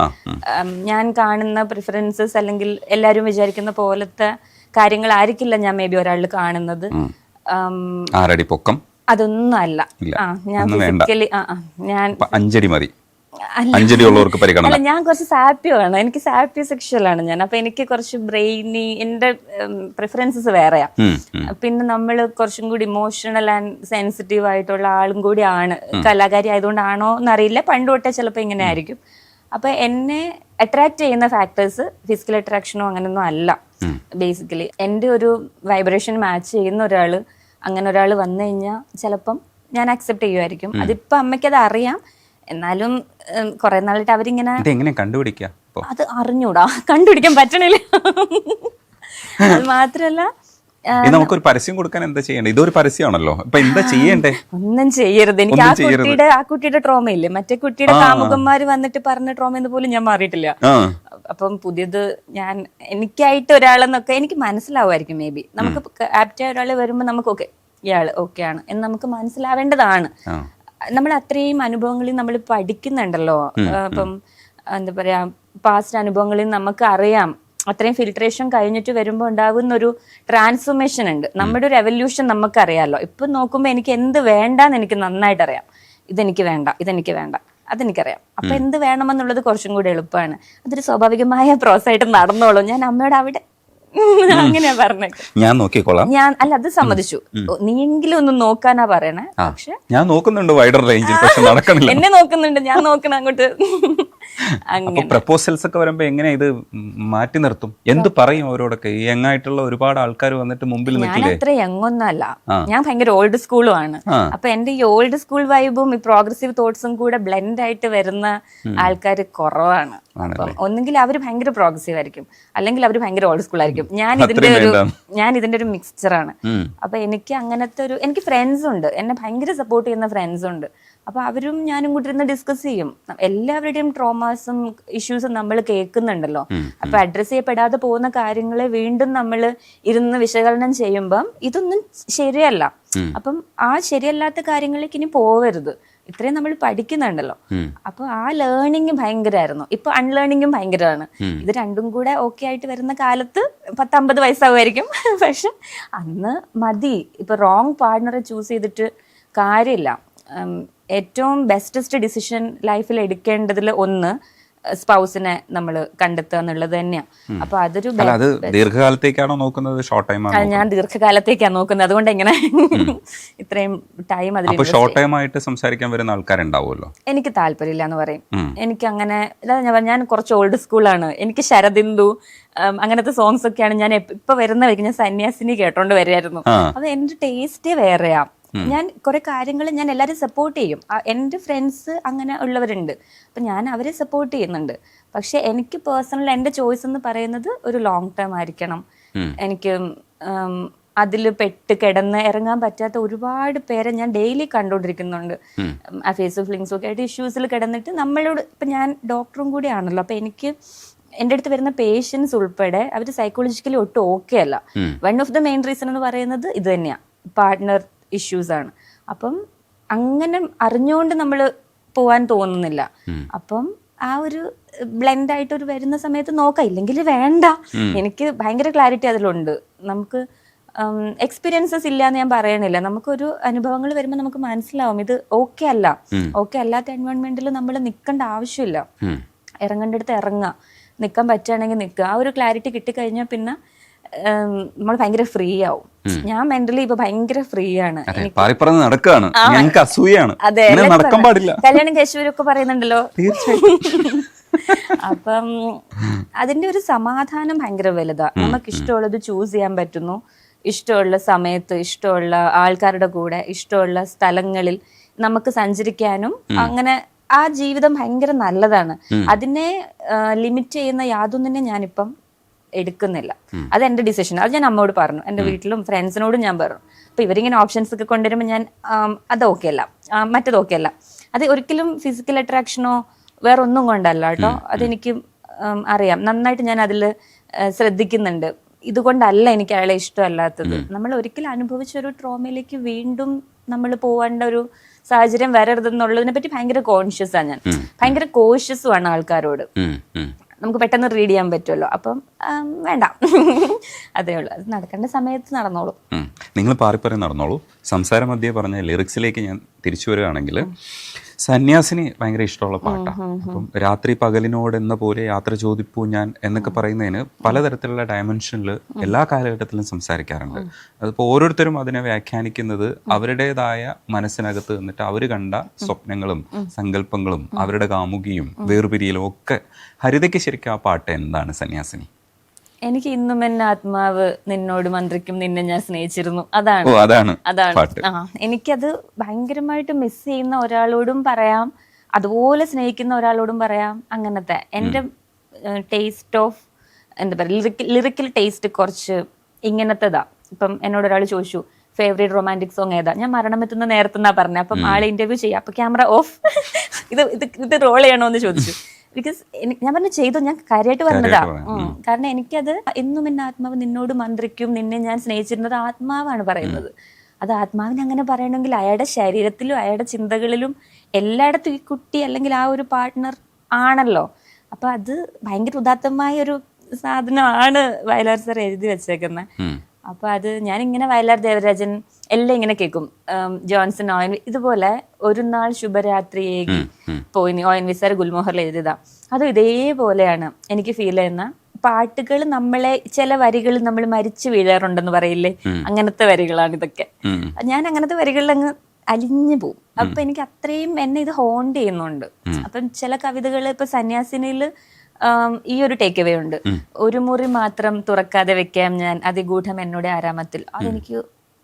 Speaker 2: ഞാൻ കാണുന്ന പ്രിഫറൻസസ് അല്ലെങ്കിൽ എല്ലാരും വിചാരിക്കുന്ന പോലത്തെ കാര്യങ്ങളായിരിക്കില്ല ഞാൻ മേ ബി ഒരാളിൽ കാണുന്നത്. അതൊന്നും അല്ല. ഞാൻ ഫിസിക്കലി ഞാൻ
Speaker 1: 5 അടി മതി. അല്ല,
Speaker 2: ഞാൻ കുറച്ച് സാപ്പിയാണ്, എനിക്ക് സാപ്പി സെക്ഷലാണ് ഞാൻ. അപ്പൊ എനിക്ക് കുറച്ച് ബ്രെയിനി, എന്റെ പ്രിഫറൻസസ് വേറെയാ. പിന്നെ നമ്മൾ കുറച്ചും കൂടി ഇമോഷണൽ ആൻഡ് സെൻസിറ്റീവ് ആയിട്ടുള്ള ആളും കൂടിയാണ്. കലാകാരി ആയതുകൊണ്ടാണോ എന്നറിയില്ല, പണ്ട് തൊട്ടേ ചിലപ്പോൾ ഇങ്ങനെ ആയിരിക്കും. അപ്പൊ എന്നെ അട്രാക്ട് ചെയ്യുന്ന ഫാക്ടേഴ്സ് ഫിസിക്കൽ അട്രാക്ഷനോ അങ്ങനെയൊന്നും അല്ല. ബേസിക്കലി എന്റെ ഒരു വൈബ്രേഷൻ മാച്ച് ചെയ്യുന്ന ഒരാള്, അങ്ങനെ ഒരാൾ വന്നു കഴിഞ്ഞാൽ ചിലപ്പം ഞാൻ അക്സെപ്റ്റ് ചെയ്യുമായിരിക്കും. അതിപ്പോ അമ്മയ്ക്ക് അത് അറിയാം. എന്നാലും കുറെ നാളായിട്ട് അവരിങ്ങനെ അത് അറിഞ്ഞൂടാ, കണ്ടുപിടിക്കാൻ പറ്റണില്ല. അത് മാത്രല്ല,
Speaker 1: നമുക്കൊരു പരസ്യം കൊടുക്കാൻ എന്താ ചെയ്യണ്ടേ? ഇതൊരു പരസ്യമാണല്ലോ, ഇപ്പൊ എന്താ ചെയ്യണ്ടേ?
Speaker 2: ഒന്നും ചെയ്യരുത്. എനിക്ക് ആ കുട്ടിയുടെ ട്രോമ ഇല്ലേ, മറ്റേ കുട്ടിയുടെ കാമുകന്മാര് വന്നിട്ട് പറഞ്ഞ ട്രോമ എന്ന് പോലും ഞാൻ മാറിയിട്ടില്ല. അപ്പം പുതിയത് ഞാൻ എനിക്കായിട്ട് ഒരാളെന്നൊക്കെ എനിക്ക് മനസ്സിലാവുമായിരിക്കും. മേ ബി നമുക്ക് ആപ്റ്റായ ഒരാൾ വരുമ്പോൾ നമുക്ക് ഓക്കെ, ഇയാള് ഓക്കെ ആണ് എന്ന് നമുക്ക് മനസ്സിലാവേണ്ടതാണ്. നമ്മൾ അത്രയും അനുഭവങ്ങളിൽ നമ്മൾ പഠിക്കുന്നുണ്ടല്ലോ. ഇപ്പം എന്താ പറയാ, പാസ്റ്റ് അനുഭവങ്ങളിൽ നമുക്ക് അറിയാം, അത്രയും ഫിൽട്രേഷൻ കഴിഞ്ഞിട്ട് വരുമ്പോൾ ഉണ്ടാകുന്ന ഒരു ട്രാൻസ്ഫോർമേഷൻ ഉണ്ട്. നമ്മുടെ ഒരു എവല്യൂഷൻ നമുക്കറിയാമല്ലോ. ഇപ്പൊ നോക്കുമ്പോൾ എനിക്ക് എന്ത് വേണ്ടാന്ന് എനിക്ക് നന്നായിട്ട് അറിയാം. ഇതെനിക്ക് വേണ്ട, ഇതെനിക്ക് വേണ്ട, അതെനിക്കറിയാം. അപ്പൊ എന്ത് വേണമെന്നുള്ളത് കുറച്ചും കൂടി എളുപ്പമാണ്. അതൊരു സ്വാഭാവികമായ പ്രോസസ്സായിട്ട് നടന്നോളൂ. ഞാൻ അമ്മയോട് അവിടെ അങ്ങനെയാ പറഞ്ഞത്.
Speaker 1: ഞാൻ നോക്കിക്കോളാം.
Speaker 2: ഞാൻ അല്ല, അത് സമ്മതിച്ചു. നീയെങ്കിലും ഒന്ന് നോക്കാനാ പറയണേ. പക്ഷെ
Speaker 1: ഞാൻ നോക്കുന്നുണ്ട് വൈഡർ റേഞ്ചിൽ, പക്ഷെ നടക്കണില്ല.
Speaker 2: എന്നെ നോക്കുന്നുണ്ട്, ഞാൻ നോക്കണം അങ്ങോട്ട്.
Speaker 1: അങ്ങനെ പ്രപ്പോസൽസ് ഒക്കെ വരുമ്പോ എങ്ങനെ ഇത് മാറ്റി നിർത്തും? എന്ത് പറയും അവരോടൊക്കെ? യങ് ആയിട്ടുള്ള ഒരുപാട് ആൾക്കാർ വന്നിട്ട് മുമ്പിൽ
Speaker 2: ഞാൻ അത്ര യങ്ങൊന്നല്ല, ഞാൻ ഭയങ്കര ഓൾഡ് സ്കൂളും ആണ്. അപ്പൊ എന്റെ ഈ ഓൾഡ് സ്കൂൾ വൈബും ഈ പ്രോഗ്രസീവ് തോട്ട്സും കൂടെ ബ്ലെൻഡ് ആയിട്ട് വരുന്ന ആൾക്കാർ കുറവാണ്. അപ്പം ഒന്നെങ്കിൽ അവര് ഭയങ്കര പ്രോഗ്രസീവ് ആയിരിക്കും, അല്ലെങ്കിൽ അവര് ഭയങ്കര ഓൾഡ് സ്കൂൾ ആയിരിക്കും. ഞാൻ ഇതിന്റെ ഒരു മിക്സ്ചറാണ്. അപ്പൊ എനിക്ക് അങ്ങനത്തെ എനിക്ക് ഫ്രണ്ട്സ് ഉണ്ട്, എന്നെ ഭയങ്കര സപ്പോർട്ട് ചെയ്യുന്ന ഫ്രണ്ട്സ് ഉണ്ട്. അപ്പോൾ അവരും ഞാനും കൂടി ഇരുന്ന് ഡിസ്കസ് ചെയ്യും. എല്ലാവരുടെയും ട്രോമാസും ഇഷ്യൂസും നമ്മൾ കേൾക്കുന്നുണ്ടല്ലോ. അപ്പോൾ അഡ്രസ്സ് ചെയ്യപ്പെടാതെ പോകുന്ന കാര്യങ്ങളെ വീണ്ടും നമ്മൾ ഇരുന്ന് വിശകലനം ചെയ്യുമ്പം ഇതൊന്നും ശരിയല്ല. അപ്പം ആ ശരിയല്ലാത്ത കാര്യങ്ങളിലേക്ക് ഇനി പോവരുത്. ഇത്രയും നമ്മൾ പഠിക്കുന്നുണ്ടല്ലോ. അപ്പൊ ആ ലേണിംഗ് ഭയങ്കരമായിരുന്നു. ഇപ്പൊ അൺലേണിംഗും ഭയങ്കരമാണ്. ഇത് രണ്ടും കൂടെ ഓക്കെ ആയിട്ട് വരുന്ന കാലത്ത് 10-50 വയസ്സാവുമായിരിക്കും. പക്ഷെ അന്ന് മതി. ഇപ്പൊ റോങ് പാർട്ട്ണറെ ചൂസ് ചെയ്തിട്ട് കാര്യമില്ല. ഏറ്റവും ബെസ്റ്റസ്റ്റ് ഡിസിഷൻ ലൈഫിൽ എടുക്കേണ്ടതിൽ ഒന്ന് സ്പൗസിനെ നമ്മൾ കണ്ടെത്തുക എന്നുള്ളത് തന്നെയാണ്. അപ്പൊ അതൊരു
Speaker 1: അത് ദീർഘകാലത്തേക്കാണോ നോക്കുന്നത്, ഷോർട്ട് ടൈം?
Speaker 2: ഞാൻ ദീർഘകാലത്തേക്കാണ് നോക്കുന്നത്. അതുകൊണ്ട് എങ്ങനെ ഇത്രയും ടൈം അതിൽ
Speaker 1: ഷോർട്ട് ടൈം ആയിട്ട് സംസാരിക്കാൻ വരുന്ന ആൾക്കാരുണ്ടാവുമല്ലോ.
Speaker 2: എനിക്ക് താല്പര്യമില്ല എന്ന് പറയും. എനിക്ക് അങ്ങനെ ഞാൻ കുറച്ച് ഓൾഡ് സ്കൂളാണ്. എനിക്ക് ശരദിന്ദു അങ്ങനത്തെ സോങ്സ് ഒക്കെയാണ് ഞാൻ ഇപ്പൊ വരുന്ന വഴിക്ക് ഞാൻ സന്യാസിനി കേട്ടോണ്ട് വരികയായിരുന്നു. അത് എന്റെ ടേസ്റ്റേ വേറെയാ. ഞാൻ കുറെ കാര്യങ്ങൾ ഞാൻ എല്ലാവരും സപ്പോർട്ട് ചെയ്യും. എൻ്റെ ഫ്രണ്ട്സ് അങ്ങനെ ഉള്ളവരുണ്ട്. അപ്പം ഞാൻ അവരെ സപ്പോർട്ട് ചെയ്യുന്നുണ്ട്. പക്ഷെ എനിക്ക് പേഴ്സണൽ എൻ്റെ ചോയ്സ് എന്ന് പറയുന്നത് ഒരു ലോങ് ടേം ആയിരിക്കണം. എനിക്ക് അതിൽ പെട്ട് കിടന്ന് ഇറങ്ങാൻ പറ്റാത്ത ഒരുപാട് പേരെ ഞാൻ ഡെയിലി കണ്ടുകൊണ്ടിരിക്കുന്നുണ്ട്. ആ ഫേസ് ഫ്ലിങ്സും ഒക്കെ ആയിട്ട് ഇഷ്യൂസിൽ കിടന്നിട്ട് നമ്മളോട് ഇപ്പം ഞാൻ ഡോക്ടറും കൂടി ആണല്ലോ. അപ്പം എനിക്ക് എൻ്റെ അടുത്ത് വരുന്ന പേഷ്യൻസ് ഉൾപ്പെടെ അവർ സൈക്കോളജിക്കലി ഒട്ടും ഓക്കെ അല്ല. One of the main reason എന്ന് പറയുന്നത് ഇത് തന്നെയാണ്, പാർട്ട്ണർ ഇഷ്യൂസ് ആണ്. അപ്പം അങ്ങനെ അറിഞ്ഞുകൊണ്ട് നമ്മൾ പോവാൻ തോന്നുന്നില്ല. അപ്പം ആ ഒരു ബ്ലെൻഡ് ആയിട്ട് ഒരു വരുന്ന സമയത്ത് നോക്കാം, ഇല്ലെങ്കിൽ വേണ്ട. എനിക്ക് ഭയങ്കര ക്ലാരിറ്റി അതിലുണ്ട്. നമുക്ക് എക്സ്പീരിയൻസസ് ഇല്ല എന്ന് ഞാൻ പറയണില്ല. നമുക്കൊരു അനുഭവങ്ങൾ വരുമ്പോൾ നമുക്ക് മനസ്സിലാവും ഇത് ഓക്കെ അല്ല. ഓക്കെ അല്ലാത്ത എൻവയോൺമെന്റിൽ നമ്മൾ നിൽക്കേണ്ട ആവശ്യമില്ല. ഇറങ്ങേണ്ടടുത്ത് ഇറങ്ങുക, നിൽക്കാൻ പറ്റുകയാണെങ്കിൽ നിൽക്കുക. ആ ഒരു ക്ലാരിറ്റി കിട്ടിക്കഴിഞ്ഞാൽ പിന്നെ നമ്മൾ ഭയങ്കര ഫ്രീ ആവും. ഞാൻ മെന്റലി ഇപ്പൊ ഭയങ്കര ഫ്രീ ആണ്.
Speaker 1: നടക്കാണ്, അസൂയാണ്.
Speaker 2: അതെ, കല്യാണം കഴിച്ചവരൊക്കെ പറയുന്നുണ്ടല്ലോ. അപ്പം അതിന്റെ ഒരു സമാധാനം ഭയങ്കര വലുതാ. നമുക്ക് ഇഷ്ടമുള്ളത് ചൂസ് ചെയ്യാൻ പറ്റുന്നു. ഇഷ്ടമുള്ള സമയത്ത്, ഇഷ്ടമുള്ള ആൾക്കാരുടെ കൂടെ, ഇഷ്ടമുള്ള സ്ഥലങ്ങളിൽ നമുക്ക് സഞ്ചരിക്കാനും അങ്ങനെ ആ ജീവിതം ഭയങ്കര നല്ലതാണ്. അതിനെ ലിമിറ്റ് ചെയ്യുന്ന യാതൊന്നിനെ ഞാനിപ്പം എടുക്കുന്നില്ല. അത് എൻ്റെ ഡിസിഷൻ. അത് ഞാൻ അമ്മയോട് പറഞ്ഞു, എൻ്റെ വീട്ടിലും ഫ്രണ്ട്സിനോടും ഞാൻ പറഞ്ഞു. അപ്പൊ ഇവരിങ്ങനെ ഓപ്ഷൻസ് ഒക്കെ കൊണ്ടുവരുമ്പോൾ ഞാൻ അത് ഓക്കെ അല്ല, മറ്റത് ഓക്കെ അല്ല. അത് ഒരിക്കലും ഫിസിക്കൽ അട്രാക്ഷനോ വേറെ ഒന്നും കൊണ്ടല്ല കേട്ടോ. അതെനിക്ക് അറിയാം നന്നായിട്ട്. ഞാൻ അതിൽ ശ്രദ്ധിക്കുന്നുണ്ട്. ഇതുകൊണ്ടല്ല എനിക്ക് അയാളെ ഇഷ്ടമല്ലാത്തത്. നമ്മൾ ഒരിക്കലും അനുഭവിച്ച ഒരു ട്രോമയിലേക്ക് വീണ്ടും നമ്മൾ പോവേണ്ട ഒരു സാഹചര്യം വരരുതെന്നുള്ളതിനെ പറ്റി ഭയങ്കര കോൺഷ്യസ് ആണ് ഞാൻ. ഭയങ്കര കോഷ്യസും ആണ് ആൾക്കാരോട്. നമുക്ക് പെട്ടെന്ന് റീഡ് ചെയ്യാൻ പറ്റുമല്ലോ. അപ്പം വേണ്ട, അതേ ഉള്ളൂ. അത് നടക്കേണ്ട സമയത്ത് നടന്നോളൂ.
Speaker 1: നിങ്ങൾ പാറിപ്പറി നടന്നോളൂ. സംസാര മധ്യേ പറഞ്ഞ ലിറിക്സിലേക്ക് ഞാൻ തിരിച്ചു വരികയാണെങ്കിൽ, സന്യാസിനി ഭയങ്കര ഇഷ്ടമുള്ള പാട്ടാണ്. അപ്പം രാത്രി പകലിനോട് എന്ന പോലെ യാത്ര ചോദിപ്പൂ ഞാൻ എന്നൊക്കെ പറയുന്നതിന് പലതരത്തിലുള്ള ഡയമെൻഷനിൽ എല്ലാ കാലഘട്ടത്തിലും സംസാരിക്കാറുണ്ട്. അതിപ്പോൾ ഓരോരുത്തരും അതിനെ വ്യാഖ്യാനിക്കുന്നത് അവരുടേതായ മനസ്സിനകത്ത് നിന്നിട്ട് അവർ കണ്ട സ്വപ്നങ്ങളും സങ്കല്പങ്ങളും അവരുടെ കാമുകിയും വേർപിരിയലും ഒക്കെ. ഹരിതയ്ക്ക് ശരിക്കും ആ പാട്ട് എന്താണ് സന്യാസിനി?
Speaker 2: എനിക്ക് ഇന്നും എന്നെ ആത്മാവ് നിന്നോട് മന്ത്രിക്കും, നിന്നെ ഞാൻ സ്നേഹിച്ചിരുന്നു. അതാണ് എനിക്കത് ഭയങ്കരമായിട്ട് മിസ് ചെയ്യുന്ന ഒരാളോടും പറയാം, അതുപോലെ സ്നേഹിക്കുന്ന ഒരാളോടും പറയാം. അങ്ങനത്തെ എൻ്റെ ടേസ്റ്റ് ഓഫ് എന്താ പറയുക, ലിറിക്കൽ ടേസ്റ്റ് കുറച്ച് ഇങ്ങനത്തേതാ. ഇപ്പം എന്നോട് ഒരാൾ ചോദിച്ചു ഫേവറേറ്റ് റൊമാൻറ്റിക് സോങ് ഏതാ, ഞാൻ മരണമെത്തുന്ന നേരത്തെന്നാ പറഞ്ഞത്. അപ്പം ആളെ ഇന്റർവ്യൂ ചെയ്യാം, അപ്പൊ ക്യാമറ ഓഫ്, ഇത് റോൾ ചെയ്യണോ എന്ന് ചോദിച്ചു. ബിക്കോസ് ഞാൻ പറഞ്ഞു ചെയ്തു, ഞാൻ കാര്യമായിട്ട് പറഞ്ഞതാ. കാരണം എനിക്കത് എന്നും എന്നെ ആത്മാവ് നിന്നോട് മന്ത്രിക്കും, നിന്നെ ഞാൻ സ്നേഹിച്ചിരുന്നത് ആത്മാവാണ് പറയുന്നത്. അത് ആത്മാവിനെ അങ്ങനെ പറയണമെങ്കിൽ അയാളുടെ ശരീരത്തിലും അയാളുടെ ചിന്തകളിലും എല്ലായിടത്തും ഈ കുട്ടി അല്ലെങ്കിൽ ആ ഒരു പാർട്ട്ണർ ആണല്ലോ. അപ്പൊ അത് ഭയങ്കര ഉദാത്തമായ ഒരു സാധനമാണ് വയലാർ സാർ എഴുതി വെച്ചേക്കുന്നത്. അപ്പൊ അത് ഞാനിങ്ങനെ വയലാർ ദേവരാജൻ എല്ലാം ഇങ്ങനെ കേൾക്കും. ജോൺസൺ ഇതുപോലെ ഒരു നാൾ ശുഭരാത്രിയേകി പോയി ONV സാർ ഗുൽമോഹറിൽ എഴുതിയതാ. അതും ഇതേപോലെയാണ് എനിക്ക് ഫീൽ ചെയ്യുന്ന പാട്ടുകൾ. നമ്മളെ ചില വരികൾ നമ്മൾ മരിച്ചു വീഴാറുണ്ടെന്ന് പറയില്ലേ, അങ്ങനത്തെ വരികളാണ് ഇതൊക്കെ. ഞാൻ അങ്ങനത്തെ വരികളിൽ അങ്ങ് അലിഞ്ഞു പോവും. അപ്പൊ എനിക്ക് അത്രയും എന്നെ ഇത് ഹോണ്ട് ചെയ്യുന്നുണ്ട്. അപ്പം ചില കവിതകൾ ഇപ്പൊ സന്യാസിനിയിൽ ഈ ഒരു ടേക്ക് അവേ ഉണ്ട്. ഒരു മുറി മാത്രം തുറക്കാതെ വെക്കാം ഞാൻ അതിഗൂഢം എന്നോട് ആരാമത്തിൽ.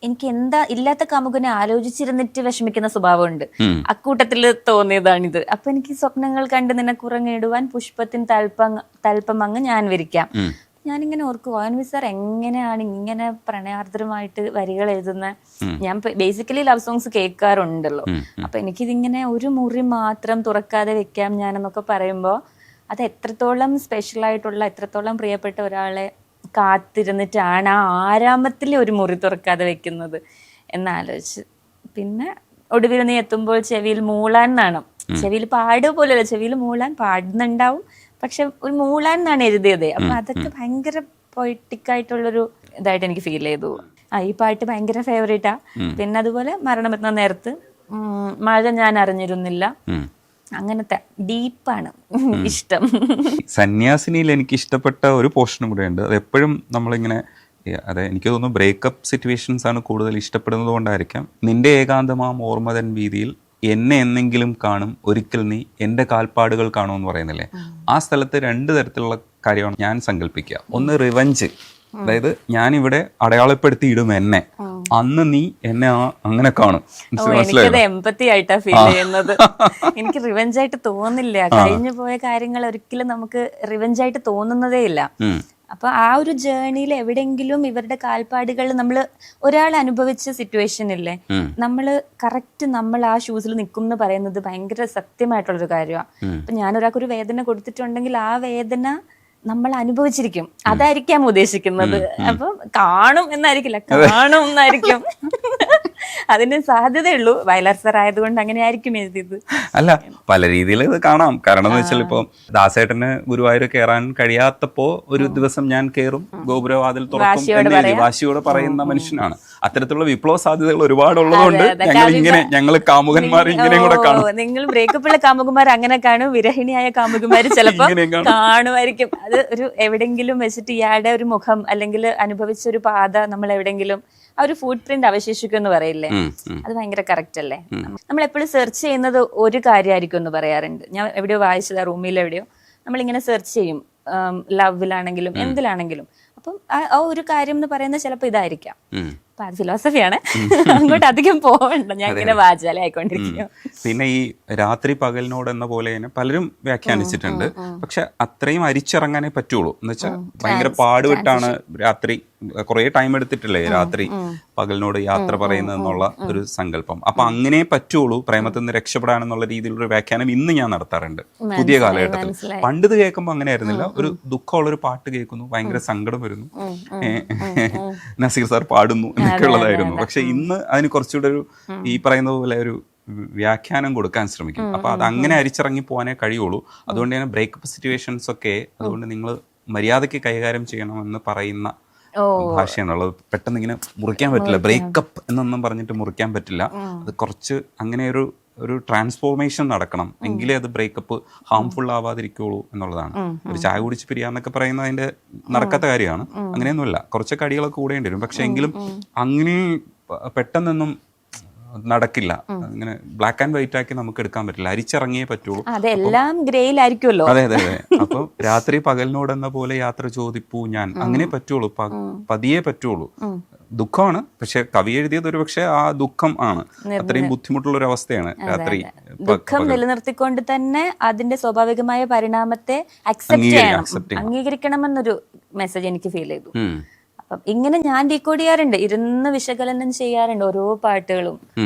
Speaker 2: എനിക്ക് എന്താ ഇല്ലാത്ത കാമുകനെ ആലോചിച്ചിരുന്നിട്ട് വിഷമിക്കുന്ന സ്വഭാവമുണ്ട്. അക്കൂട്ടത്തിൽ തോന്നിയതാണിത്. അപ്പൊ എനിക്ക് സ്വപ്നങ്ങൾ കണ്ട് നിന്നെ കുറങ്ങിടുവാൻ പുഷ്പത്തിൻ തൽപ്പം അങ്ങ് ഞാൻ വിരിക്കാം. ഞാനിങ്ങനെ ഓർക്കും ONV സാർ എങ്ങനെയാണ് ഇങ്ങനെ പ്രണയാർദ്രമായിട്ട് വരികൾ എഴുതുന്നത്. ഞാൻ ബേസിക്കലി ലവ് സോങ്സ് കേൾക്കാറുണ്ടല്ലോ. അപ്പൊ എനിക്കിതിങ്ങനെ ഒരു മുറി മാത്രം തുറക്കാതെ വെക്കാം ഞാനെന്നൊക്കെ പറയുമ്പോൾ അത് എത്രത്തോളം സ്പെഷ്യൽ ആയിട്ടുള്ള, എത്രത്തോളം പ്രിയപ്പെട്ട ഒരാളെ കാത്തിരുന്നിട്ടാണ് ആ ആരാമത്തിൽ ഒരു മുറി തുറക്കാതെ വെക്കുന്നത് എന്നാലോചിച്ച്. പിന്നെ ഒടുവിൽ നീ എത്തുമ്പോൾ ചെവിയിൽ മൂളാൻ എന്നാണ്. ചെവിയിൽ പാടുക പോലെയല്ല, ചെവിയിൽ മൂളാൻ പാടുന്നുണ്ടാവും, പക്ഷെ ഒരു മൂളാൻ എന്നാണ് എഴുതിയത്. അപ്പൊ അതൊക്കെ ഭയങ്കര പൊയറ്റിക് ആയിട്ടുള്ളൊരു ഇതായിട്ട് എനിക്ക് ഫീൽ ചെയ്തു. ഈ പാട്ട് ഭയങ്കര ഫേവറേറ്റാ. പിന്നെ അതുപോലെ മരണമെത്തുന്ന നേരത്ത് മഴ ഞാൻ അറിഞ്ഞിരുന്നില്ല, അങ്ങനത്തെ ഡീപ്പാണ് ഇഷ്ടം.
Speaker 1: സന്യാസിനിയിൽ എനിക്ക് ഇഷ്ടപ്പെട്ട ഒരു പോർഷനും കൂടെ ഉണ്ട്. അത് എപ്പോഴും നമ്മളിങ്ങനെ, അതെ എനിക്ക് തോന്നുന്നു ബ്രേക്കപ്പ് സിറ്റുവേഷൻസ് ആണ് കൂടുതൽ ഇഷ്ടപ്പെടുന്നത് കൊണ്ടായിരിക്കാം. നിന്റെ ഏകാന്തമാം ഓർമ്മതൻ വീതിയിൽ എന്നെ എന്നെങ്കിലും കാണും, ഒരിക്കൽ നീ എൻ്റെ കാൽപ്പാടുകൾ കാണുമെന്ന് പറയുന്നില്ലേ, ആ സ്ഥലത്ത് 2 തരത്തിലുള്ള കാര്യമാണ് ഞാൻ സങ്കല്പിക്കുക. ഒന്ന് റിവഞ്ച്, അതായത് ഞാനിവിടെ അടയാളപ്പെടുത്തിയിടും എന്നെ, അന്ന് നീ എന്നെ അങ്ങനെ കാണും.
Speaker 2: എനിക്കത് എമ്പത്തി ആയിട്ടാ ഫീൽ ചെയ്യുന്നത്. എനിക്ക് റിവെഞ്ച് ആയിട്ട് തോന്നില്ല. കഴിഞ്ഞു പോയ കാര്യങ്ങൾ ഒരിക്കലും നമുക്ക് റിവെഞ്ച് ആയിട്ട് തോന്നുന്നതേ ഇല്ല. അപ്പൊ ആ ഒരു ജേർണിയിൽ എവിടെയെങ്കിലും ഇവരുടെ കാൽപ്പാടുകൾ നമ്മൾ ഒരാൾ അനുഭവിച്ച സിറ്റുവേഷൻ ഇല്ലേ, നമ്മള് കറക്റ്റ് നമ്മൾ ആ ഷൂസിൽ നിൽക്കും എന്ന് പറയുന്നത് ഭയങ്കര സത്യമായിട്ടുള്ളൊരു കാര്യമാണ്. അപ്പൊ ഞാനൊരാൾക്കൊരു വേദന കൊടുത്തിട്ടുണ്ടെങ്കിൽ ആ വേദന നമ്മൾ അനുഭവിച്ചിരിക്കും, അതായിരിക്കാം ഉദ്ദേശിക്കുന്നത്. അപ്പൊ കാണും എന്നായിരിക്കില്ല, കാണും എന്നായിരിക്കും. അതിന് സാധ്യതയുള്ളൂ. വയലാർ സർ ആയതുകൊണ്ട് അങ്ങനെ ആയിരിക്കും എഴുതിയത്.
Speaker 1: അല്ല, പല രീതിയിൽ ഇത് കാണാം. കാരണം എന്ന് വെച്ചാൽ ഇപ്പൊ ദാസേട്ടന് ഗുരുവായൂർ കയറാൻ കഴിയാത്തപ്പോ ഒരു ദിവസം ഞാൻ കയറും, ഗോപുരവാതിൽ തുറക്കും, വാശിയോടെ പറയുന്ന മനുഷ്യനാണ്. അത്തരത്തിലുള്ള വിപ്ലവ സാധ്യതകൾ ഒരുപാടുള്ളതുകൊണ്ട് ഞങ്ങൾ കാമുകന്മാർ ഇങ്ങനെയും കൂടെ കാണും.
Speaker 2: നിങ്ങൾ ബ്രേക്കപ്പുള്ള കാമുകന്മാർ അങ്ങനെ കാണും, വിരഹിണിയായ കാമുകന്മാര് ചിലപ്പോ കാണുമായിരിക്കും. അത് ഒരു എവിടെങ്കിലും വെച്ചിട്ട് ഇയാളുടെ ഒരു മുഖം അല്ലെങ്കിൽ അനുഭവിച്ച ഒരു പാത നമ്മൾ എവിടെങ്കിലും ആ ഒരു ഫുട് പ്രിന്റ് അവശേഷിക്കും എന്ന് പറയില്ലേ, അത് ഭയങ്കര കറക്റ്റ് അല്ലേ. നമ്മൾ എപ്പോഴും സെർച്ച് ചെയ്യുന്നത് ഒരു കാര്യമായിരിക്കും എന്ന് പറയാറുണ്ട്. ഞാൻ എവിടെയോ വായിച്ചത്, റൂമിൽ എവിടെയോ നമ്മളിങ്ങനെ സെർച്ച് ചെയ്യും, ലവിലാണെങ്കിലും എന്തിലാണെങ്കിലും. അപ്പം ആ ഒരു കാര്യം എന്ന് പറയുന്നത് ചിലപ്പോൾ ഇതായിരിക്കാം. അപ്പൊ അത് ഫിലോസഫിയാണ്, അങ്ങോട്ട് അധികം പോവണ്ട, ഞാൻ ഇങ്ങനെ വാചാല ആയിക്കൊണ്ടിരിക്കും.
Speaker 1: പിന്നെ ഈ രാത്രി പകലിനോട് എന്ന പോലെ തന്നെ പലരും വ്യാഖ്യാനിച്ചിട്ടുണ്ട്. പക്ഷെ അത്രയും അരിച്ചിറങ്ങാനേ പറ്റുള്ളൂ. എന്ന് വെച്ചാൽ ഭയങ്കര പാടുവിട്ടാണ് രാത്രി, കുറെ ടൈം എടുത്തിട്ടില്ലേ രാത്രി പകലിനോട് യാത്ര പറയുന്നത് എന്നുള്ള ഒരു സങ്കല്പം. അപ്പൊ അങ്ങനെ പറ്റുള്ളൂ പ്രേമത്തിൽ നിന്ന് രക്ഷപ്പെടാനെന്നുള്ള രീതിയിലുള്ള വ്യാഖ്യാനം ഇന്ന് ഞാൻ നടത്താറുണ്ട് പുതിയ കാലഘട്ടത്തിൽ. പണ്ട് ഇത് കേൾക്കുമ്പോൾ അങ്ങനെ ആയിരുന്നില്ല. ഒരു ദുഃഖമുള്ളൊരു പാട്ട് കേൾക്കുന്നു, ഭയങ്കര സങ്കടം വരുന്നു, നസീർ സാർ പാടുന്നു എന്നൊക്കെ ഉള്ളതായിരുന്നു. പക്ഷെ ഇന്ന് അതിന് കുറച്ചുകൂടെ ഒരു ഈ പറയുന്ന പോലെ ഒരു വ്യാഖ്യാനം കൊടുക്കാൻ ശ്രമിക്കും. അപ്പൊ അത് അങ്ങനെ അരിച്ചിറങ്ങി പോകാനേ കഴിയുള്ളൂ. അതുകൊണ്ട് തന്നെ ബ്രേക്കപ്പ് സിറ്റുവേഷൻസ് ഒക്കെ അതുകൊണ്ട് നിങ്ങൾ മര്യാദയ്ക്ക് കൈകാര്യം ചെയ്യണമെന്ന് പറയുന്ന ഭാഷയാണുള്ളത്. പെട്ടെന്ന് ഇങ്ങനെ മുറിക്കാൻ പറ്റില്ല, ബ്രേക്കപ്പ് എന്നൊന്നും പറഞ്ഞിട്ട് മുറിക്കാൻ പറ്റില്ല. അത് കുറച്ച് അങ്ങനെ ഒരു ട്രാൻസ്ഫോർമേഷൻ നടക്കണം, എങ്കിലേ അത് ബ്രേക്കപ്പ് ഹാംഫുൾ ആവാതിരിക്കുള്ളൂ എന്നുള്ളതാണ്. ഒരു ചായ കുടിച്ച് പിരിയാന്നൊക്കെ പറയുന്നത് അതിന്റെ നടക്കാത്ത കാര്യമാണ്. അങ്ങനെയൊന്നുമില്ല, കുറച്ചൊക്കെ അടികളൊക്കെ കൂടേണ്ടി വരും. പക്ഷെ എങ്കിലും അങ്ങനെ പെട്ടെന്നൊന്നും നടക്കില്ല. അങ്ങനെ ബ്ലാക്ക് ആൻഡ് വൈറ്റ് ആക്കി നമുക്ക് എടുക്കാൻ പറ്റില്ല, അരിച്ചിറങ്ങിയേ പറ്റുള്ളൂ.
Speaker 2: അതെല്ലാം ഗ്രേയിലായിരിക്കുമല്ലോ.
Speaker 1: അതെ അതെ അതെ. അപ്പൊ രാത്രി പകലിനോടെന്ന പോലെ യാത്ര ചോദിപ്പൂ ഞാൻ, അങ്ങനെ പറ്റുള്ളൂ, പതിയെ പറ്റുള്ളൂ. ദുഃഖമാണ്, പക്ഷെ കവി എഴുതിയത് ഒരു പക്ഷെ ആ ദുഃഖം ആണ്. അത്രയും ബുദ്ധിമുട്ടുള്ള ഒരു അവസ്ഥയാണ് രാത്രി.
Speaker 2: ദുഃഖം നിലനിർത്തിക്കൊണ്ട് തന്നെ അതിന്റെ സ്വാഭാവികമായ പരിണാമത്തെ അക്സെപ്റ്റ് ചെയ്യണം, അംഗീകരിക്കണമെന്നൊരു മെസ്സേജ് എനിക്ക് ഫീൽ ചെയ്തു. അപ്പം ഇങ്ങനെ ഞാൻ ഡീകോഡ് ചെയ്യാറുണ്ട്, ഇരുന്ന് വിശകലനം ചെയ്യാറുണ്ട് ഓരോ പാട്ടുകളും.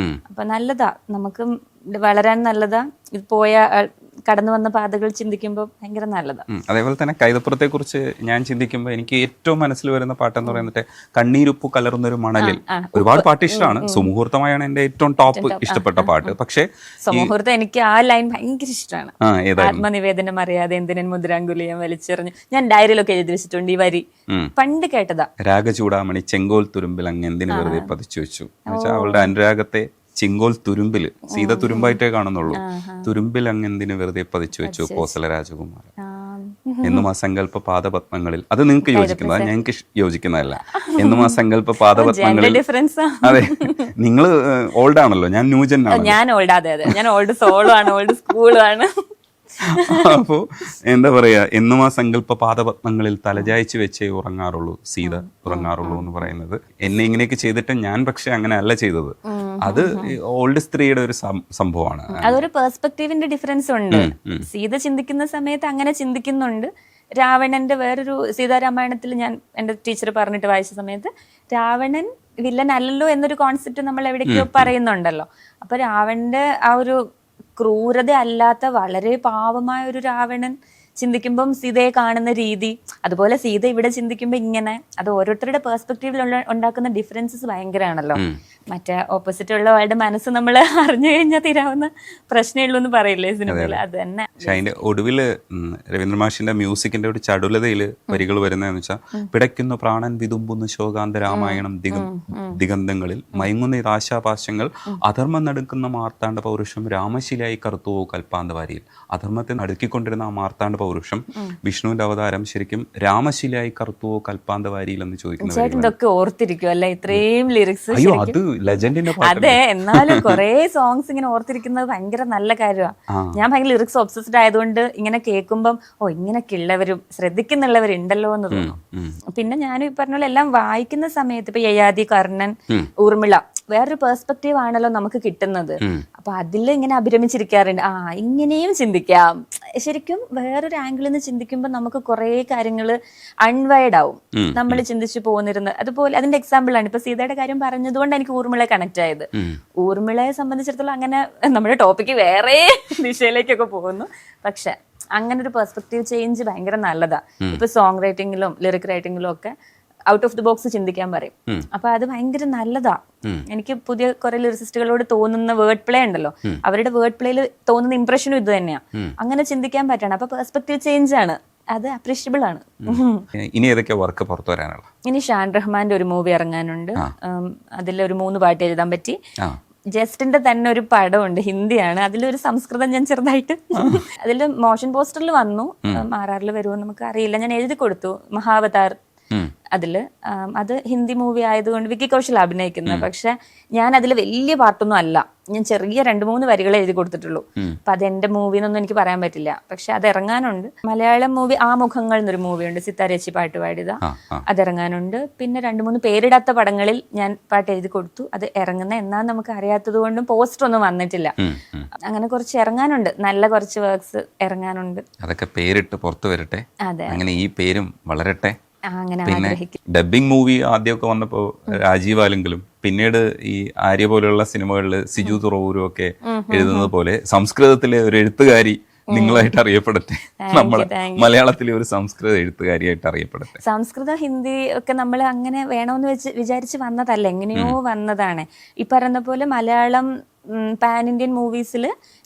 Speaker 2: അപ്പൊ നല്ലതാ, നമുക്ക് വളരാൻ നല്ലതാ. ഇത് പോയ കടന്നു വന്ന പാതകൾ ചിന്തിക്കുമ്പോൾ ഭയങ്കര നല്ലതാ.
Speaker 1: അതേപോലെ തന്നെ കൈതപ്പുറത്തെ കുറിച്ച് ഞാൻ ചിന്തിക്കുമ്പോൾ എനിക്ക് ഏറ്റവും മനസ്സിൽ വരുന്ന പാട്ടെന്ന് പറയുന്നത് കണ്ണീരുപ്പു കലർന്നൊരു മണലിൽ. ഒരുപാട് പാട്ട് ഇഷ്ടമാണ്, സുമുഹൂർത്തമായാണ് എന്റെ ഏറ്റവും ടോപ്പ് ഇഷ്ടപ്പെട്ട പാട്ട്. പക്ഷേ
Speaker 2: സുമുഹൂർത്തം എനിക്ക് ആ ലൈൻ ഭയങ്കര ഇഷ്ടമാണ്. ആത്മനിവേദനം അറിയാതെ എന്തിനൻ മുദ്രാങ്കുലിയം വലിച്ചെറിഞ്ഞു. ഞാൻ ഡയറിയിലൊക്കെ എഴുതി വെച്ചിട്ടുണ്ട് ഈ വരി, പണ്ട് കേട്ടതാ.
Speaker 1: രാഗചൂടാമണി ചെങ്കോൽ തുരുമ്പിൽ അങ്ങ് എന്തിനു വെറുതെ പതിച്ചു വെച്ചു. എന്നുവെച്ചാൽ അവളുടെ അനുരാഗത്തെ ചിങ്കോൽ തുരുമ്പിൽ, സീത തുരുമ്പായിട്ടേ കാണുന്നുള്ളൂ, തുരുമ്പിൽ അങ്ങ് എന്തിനു വെറുതെ പതിച്ചു വെച്ചു കോസല രാജകുമാരൻ എന്നും ആ സങ്കല്പ പാദപത്മങ്ങളിൽ. അത് നിങ്ങൾക്ക് യോജിക്കുന്നതാ, ഞങ്ങൾക്ക് യോജിക്കുന്നതല്ല. എന്നും ആ സങ്കല്പ പാദപത്മങ്ങളിൽ. അതെ, നിങ്ങൾ ഓൾഡ് ആണല്ലോ, ഞാൻ ന്യൂജൻ ആണ്.
Speaker 2: ഞാൻ ഓൾഡ്, അതെ അതെ, ഞാൻ ഓൾഡ് സോളോ ആണ്, ഓൾഡ് സ്കൂളും ആണ്.
Speaker 1: അപ്പോ എന്താ പറയാ, എന്നും ആ സങ്കല്പ പാദപത്മങ്ങളിൽ തലചായ്ച്ചു വെച്ചേ ഉറങ്ങാറുള്ളൂ സീത ഉറങ്ങാറുള്ളൂ എന്ന് പറയുന്നത്. എന്നെ ഇങ്ങനെയൊക്കെ ചെയ്തിട്ട് ഞാൻ പക്ഷെ അങ്ങനെ അല്ല ചെയ്തത്. അത് ഓൾഡ് സ്ത്രീയുടെ ഒരു സംഭവമാണ്.
Speaker 2: അതൊരു പെർസ്പെക്റ്റീവിന്റെ ഡിഫറൻസ് ഉണ്ട്. സീത ചിന്തിക്കുന്ന സമയത്ത് അങ്ങനെ ചിന്തിക്കുന്നുണ്ട്, രാവണന്റെ വേറൊരു സീതാരാമായണത്തിൽ ഞാൻ എൻ്റെ ടീച്ചർ പറഞ്ഞിട്ട് വായിച്ച സമയത്ത് രാവണൻ വില്ലൻ അല്ലല്ലോ എന്നൊരു കോൺസെപ്റ്റ് നമ്മൾ എവിടേക്കോ പറയുന്നുണ്ടല്ലോ. അപ്പൊ രാവണന്റെ ആ ഒരു ക്രൂരത അല്ലാത്ത വളരെ പാവമായ ഒരു രാവണൻ ചിന്തിക്കുമ്പം സീതയെ കാണുന്ന രീതി, അതുപോലെ സീത ഇവിടെ ചിന്തിക്കുമ്പോൾ ഇങ്ങനെ, അത് ഓരോരുത്തരുടെ പെർസ്പെക്റ്റീവിൽ ഉണ്ടാക്കുന്ന ഡിഫറൻസസ് ഭയങ്കരമാണല്ലോ. മറ്റേ ഓപ്പോസിറ്റ് ഉള്ള ആളുടെ മനസ്സ് നമ്മൾ അറിഞ്ഞു കഴിഞ്ഞാൽ തീരാവുന്ന പ്രശ്നമേ ഉള്ളൂ എന്ന് പറയില്ലേ സിനിമയിൽ, അത് തന്നെ.
Speaker 1: പക്ഷെ അതിന്റെ ഒടുവില് രവീന്ദ്ര മാഷിന്റെ മ്യൂസിക്കിന്റെ ഒരു ചടുലതയില് വരികൾ വരുന്നതെന്ന് വെച്ചാൽ, പിടയ്ക്കുന്ന പ്രാണൻ വിതുമ്പുന്ന ശോകാന്ത രാമായണം ദിഗന്ധങ്ങളിൽ മയങ്ങുന്ന ആശാപാശങ്ങൾ അധർമ്മം നടുക്കുന്ന മാർത്താണ്ഡ പൗരുഷം രാമശിലായി കറുത്തുവോ കൽപ്പാന്ത വാരിയിൽ. അധർമ്മത്തെ നടുക്കിക്കൊണ്ടിരുന്ന ആ മാർത്താണ്ഡ പൗരുഷം വിഷ്ണുവിന്റെ അവതാരം ശരിക്കും രാമശിലായി കറുത്തുവോ കൽപ്പാന്ത വാരിയിൽ എന്ന് ചോദിക്കുന്നത്
Speaker 2: ഇതൊക്കെ ഓർത്തിരിക്കും അല്ലെ, ഇത്രയും ലിറിക്സ്.
Speaker 1: അയ്യോ, അത് ലെജൻഡിന്റെ
Speaker 2: അതെ, എന്നാലും കുറെ സോങ്സ് ഇങ്ങനെ ഓർത്തിരിക്കുന്നത് ഭയങ്കര നല്ല കാര്യമാണ്. ഞാൻ ഭയങ്കര ലിറിക്സ് ഒബ്സസ്ഡ് ആയതുകൊണ്ട് ഇങ്ങനെ കേൾക്കുമ്പം ഇങ്ങനെയൊക്കെ ഉള്ളവരും ശ്രദ്ധിക്കുന്നുള്ളവരുണ്ടല്ലോ എന്ന് തോന്നും. പിന്നെ ഞാൻ ഈ പറഞ്ഞ പോലെ എല്ലാം വായിക്കുന്ന സമയത്ത് ഇപ്പൊ യയാതി, കർണൻ, ഊർമിള വേറൊരു പെർസ്പെക്റ്റീവ് ആണല്ലോ നമുക്ക് കിട്ടുന്നത്. അപ്പൊ അതിൽ ഇങ്ങനെ അഭിരമിച്ചിരിക്കാറുണ്ട്. ഇങ്ങനെയും ചിന്തിക്കാം. ശരിക്കും വേറൊരു ആംഗിളിൽ നിന്ന് ചിന്തിക്കുമ്പോൾ നമുക്ക് കുറെ കാര്യങ്ങൾ അൺവൈഡ് ആവും, നമ്മൾ ചിന്തിച്ചു പോന്നിരുന്നത്. അതുപോലെ അതിന്റെ എക്സാമ്പിൾ ആണ് ഇപ്പൊ സീതയുടെ കാര്യം പറഞ്ഞതുകൊണ്ട് എനിക്ക് ഊർമിളയെ കണക്ട് ആയത്. ഊർമിളയെ സംബന്ധിച്ചിടത്തോളം അങ്ങനെ നമ്മുടെ ടോപ്പിക്ക് വേറെ ദിശയിലേക്കൊക്കെ പോകുന്നു. പക്ഷെ അങ്ങനെ ഒരു പെർസ്പെക്റ്റീവ് ചേഞ്ച് ഭയങ്കര നല്ലതാ. ഇപ്പൊ സോങ് റൈറ്റിംഗിലും ലിറിക് റൈറ്റിംഗിലും ഒക്കെ ഔട്ട് ഓഫ് ദി ബോക്സ് ചിന്തിക്കാൻ പറയും. അപ്പൊ അത് ഭയങ്കര നല്ലതാ. എനിക്ക് പുതിയ കുറെ ലിറിസിസ്റ്റുകളോട് തോന്നുന്ന വേർഡ് പ്ലേ ഉണ്ടല്ലോ, അവരുടെ വേർഡ് പ്ലേയിൽ തോന്നുന്ന ഇംപ്രഷനും ഇത് തന്നെയാ. അങ്ങനെ ചിന്തിക്കാൻ പറ്റണം. അപ്പൊ പെർസ്പെക്റ്റീവ് ചേഞ്ച് ആണ്, അത് അപ്രീഷ്യബിൾ ആണ്.
Speaker 1: ഇനി ഏതൊക്കെ വർക്ക് പുറത്തു വരാനുള്ള?
Speaker 2: ഇനി ഷാൻ റഹ്മാന്റെ ഒരു മൂവി ഇറങ്ങാനുണ്ട്. അതിലൊരു 3 പാട്ട് എഴുതാൻ പറ്റി. ജസ്റ്റിന്റെ തന്നെ ഒരു പടമുണ്ട്, ഹിന്ദിയാണ്. അതിലൊരു സംസ്കൃതം ഞാൻ ചെറുതായിട്ട് അതിൽ മോഷൻ പോസ്റ്ററിൽ വന്നു. മാറാറിൽ വരുമോ നമുക്ക് അറിയില്ല. ഞാൻ എഴുതി കൊടുത്തു മഹാവതാർ. അതില് അത് ഹിന്ദി മൂവി ആയതുകൊണ്ട് വിക്കി കൗശൽ അഭിനയിക്കുന്നത്. പക്ഷെ ഞാൻ അതിൽ വലിയ പാർട്ടൊന്നും അല്ല, ഞാൻ ചെറിയ 2-3 വരികളെ എഴുതി കൊടുത്തിട്ടുള്ളൂ. അപ്പൊ അതെന്റെ മൂവി എന്നൊന്നും എനിക്ക് പറയാൻ പറ്റില്ല. പക്ഷെ അത് ഇറങ്ങാനുണ്ട്. മലയാളം മൂവി ആമുഖങ്ങൾ എന്നൊരു മൂവിയുണ്ട്, സിത്താരേച്ചി പാട്ട് പാടിയതാ, അതിറങ്ങാനുണ്ട്. പിന്നെ 2-3 പേരിടാത്ത പടങ്ങളിൽ ഞാൻ പാട്ട് എഴുതി കൊടുത്തു. അത് ഇറങ്ങുന്ന എന്നാന്ന് നമുക്ക് അറിയാത്തത് കൊണ്ടും പോസ്റ്റർ ഒന്നും വന്നിട്ടില്ല. അങ്ങനെ കുറച്ച് ഇറങ്ങാനുണ്ട്, നല്ല കുറച്ച് വർക്ക്സ് ഇറങ്ങാനുണ്ട്.
Speaker 1: അതൊക്കെ പേരിട്ട് പുറത്തു വരട്ടെ.
Speaker 2: അതെ, അങ്ങനെ
Speaker 1: ഈ പേരും വളരട്ടെ.
Speaker 2: പിന്നെ
Speaker 1: ഡബിങ് മൂവി ആദ്യമൊക്കെ വന്നപ്പോ രാജീവ് ആലെങ്കിലും പിന്നീട് ഈ ആര്യ പോലെയുള്ള സിനിമകളിൽ സിജു തുറവൂരും ഒക്കെ എഴുതുന്നത് പോലെ സംസ്കൃതത്തിലെ ഒരു എഴുത്തുകാരി നിങ്ങളായിട്ട് അറിയപ്പെടട്ടെ. നമ്മള് മലയാളത്തിലെ ഒരു സംസ്കൃത എഴുത്തുകാരിയായിട്ട് അറിയപ്പെടട്ടെ.
Speaker 2: സംസ്കൃതം ഹിന്ദി ഒക്കെ നമ്മൾ അങ്ങനെ വേണമെന്ന് വിചാരിച്ച് വന്നതല്ല, എങ്ങനെയോ വന്നതാണ്. ഈ പറഞ്ഞ പോലെ മലയാളം പാൻ ഇന്ത്യൻ മൂവീസിൽ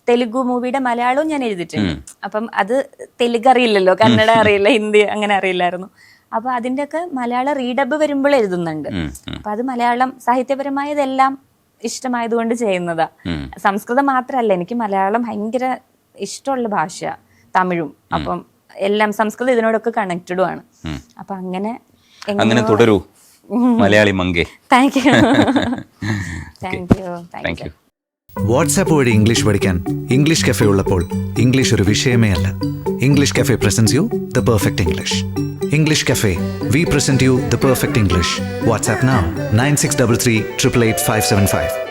Speaker 2: തെലുഗു മൂവിയുടെ മലയാളവും ഞാൻ എഴുതിയിട്ടുണ്ട്. അപ്പം അത് തെലുഗ് അറിയില്ലല്ലോ, കന്നഡ അറിയില്ല, ഹിന്ദി അങ്ങനെ അറിയില്ലായിരുന്നു. അപ്പൊ അതിന്റെയൊക്കെ മലയാള റീഡബ് വരുമ്പോൾ എഴുതുന്നുണ്ട്. അപ്പൊ അത് മലയാളം സാഹിത്യപരമായതെല്ലാം ഇഷ്ടമായതുകൊണ്ട് ചെയ്യുന്നതാ. സംസ്കൃതം മാത്രല്ല, എനിക്ക് മലയാളം ഭയങ്കര ഇഷ്ടമുള്ള ഭാഷ, തമിഴും. അപ്പം എല്ലാം സംസ്കൃതം ഇതിനോടൊക്കെ കണക്റ്റഡും ആണ്. അപ്പൊ അങ്ങനെ
Speaker 1: തുടരൂ മലയാളി മങ്കേ.
Speaker 2: Thank you. Thank you.
Speaker 3: WhatsApp വഴി ഇംഗ്ലീഷ് പഠിക്കാൻ ഇംഗ്ലീഷ് കഫേ ഉള്ളപ്പോൾ ഇംഗ്ലീഷ് ഒരു വിഷയമേ അല്ല. English cafe presents you the perfect English. English Cafe, we present you the perfect English. WhatsApp now 9633 888 575.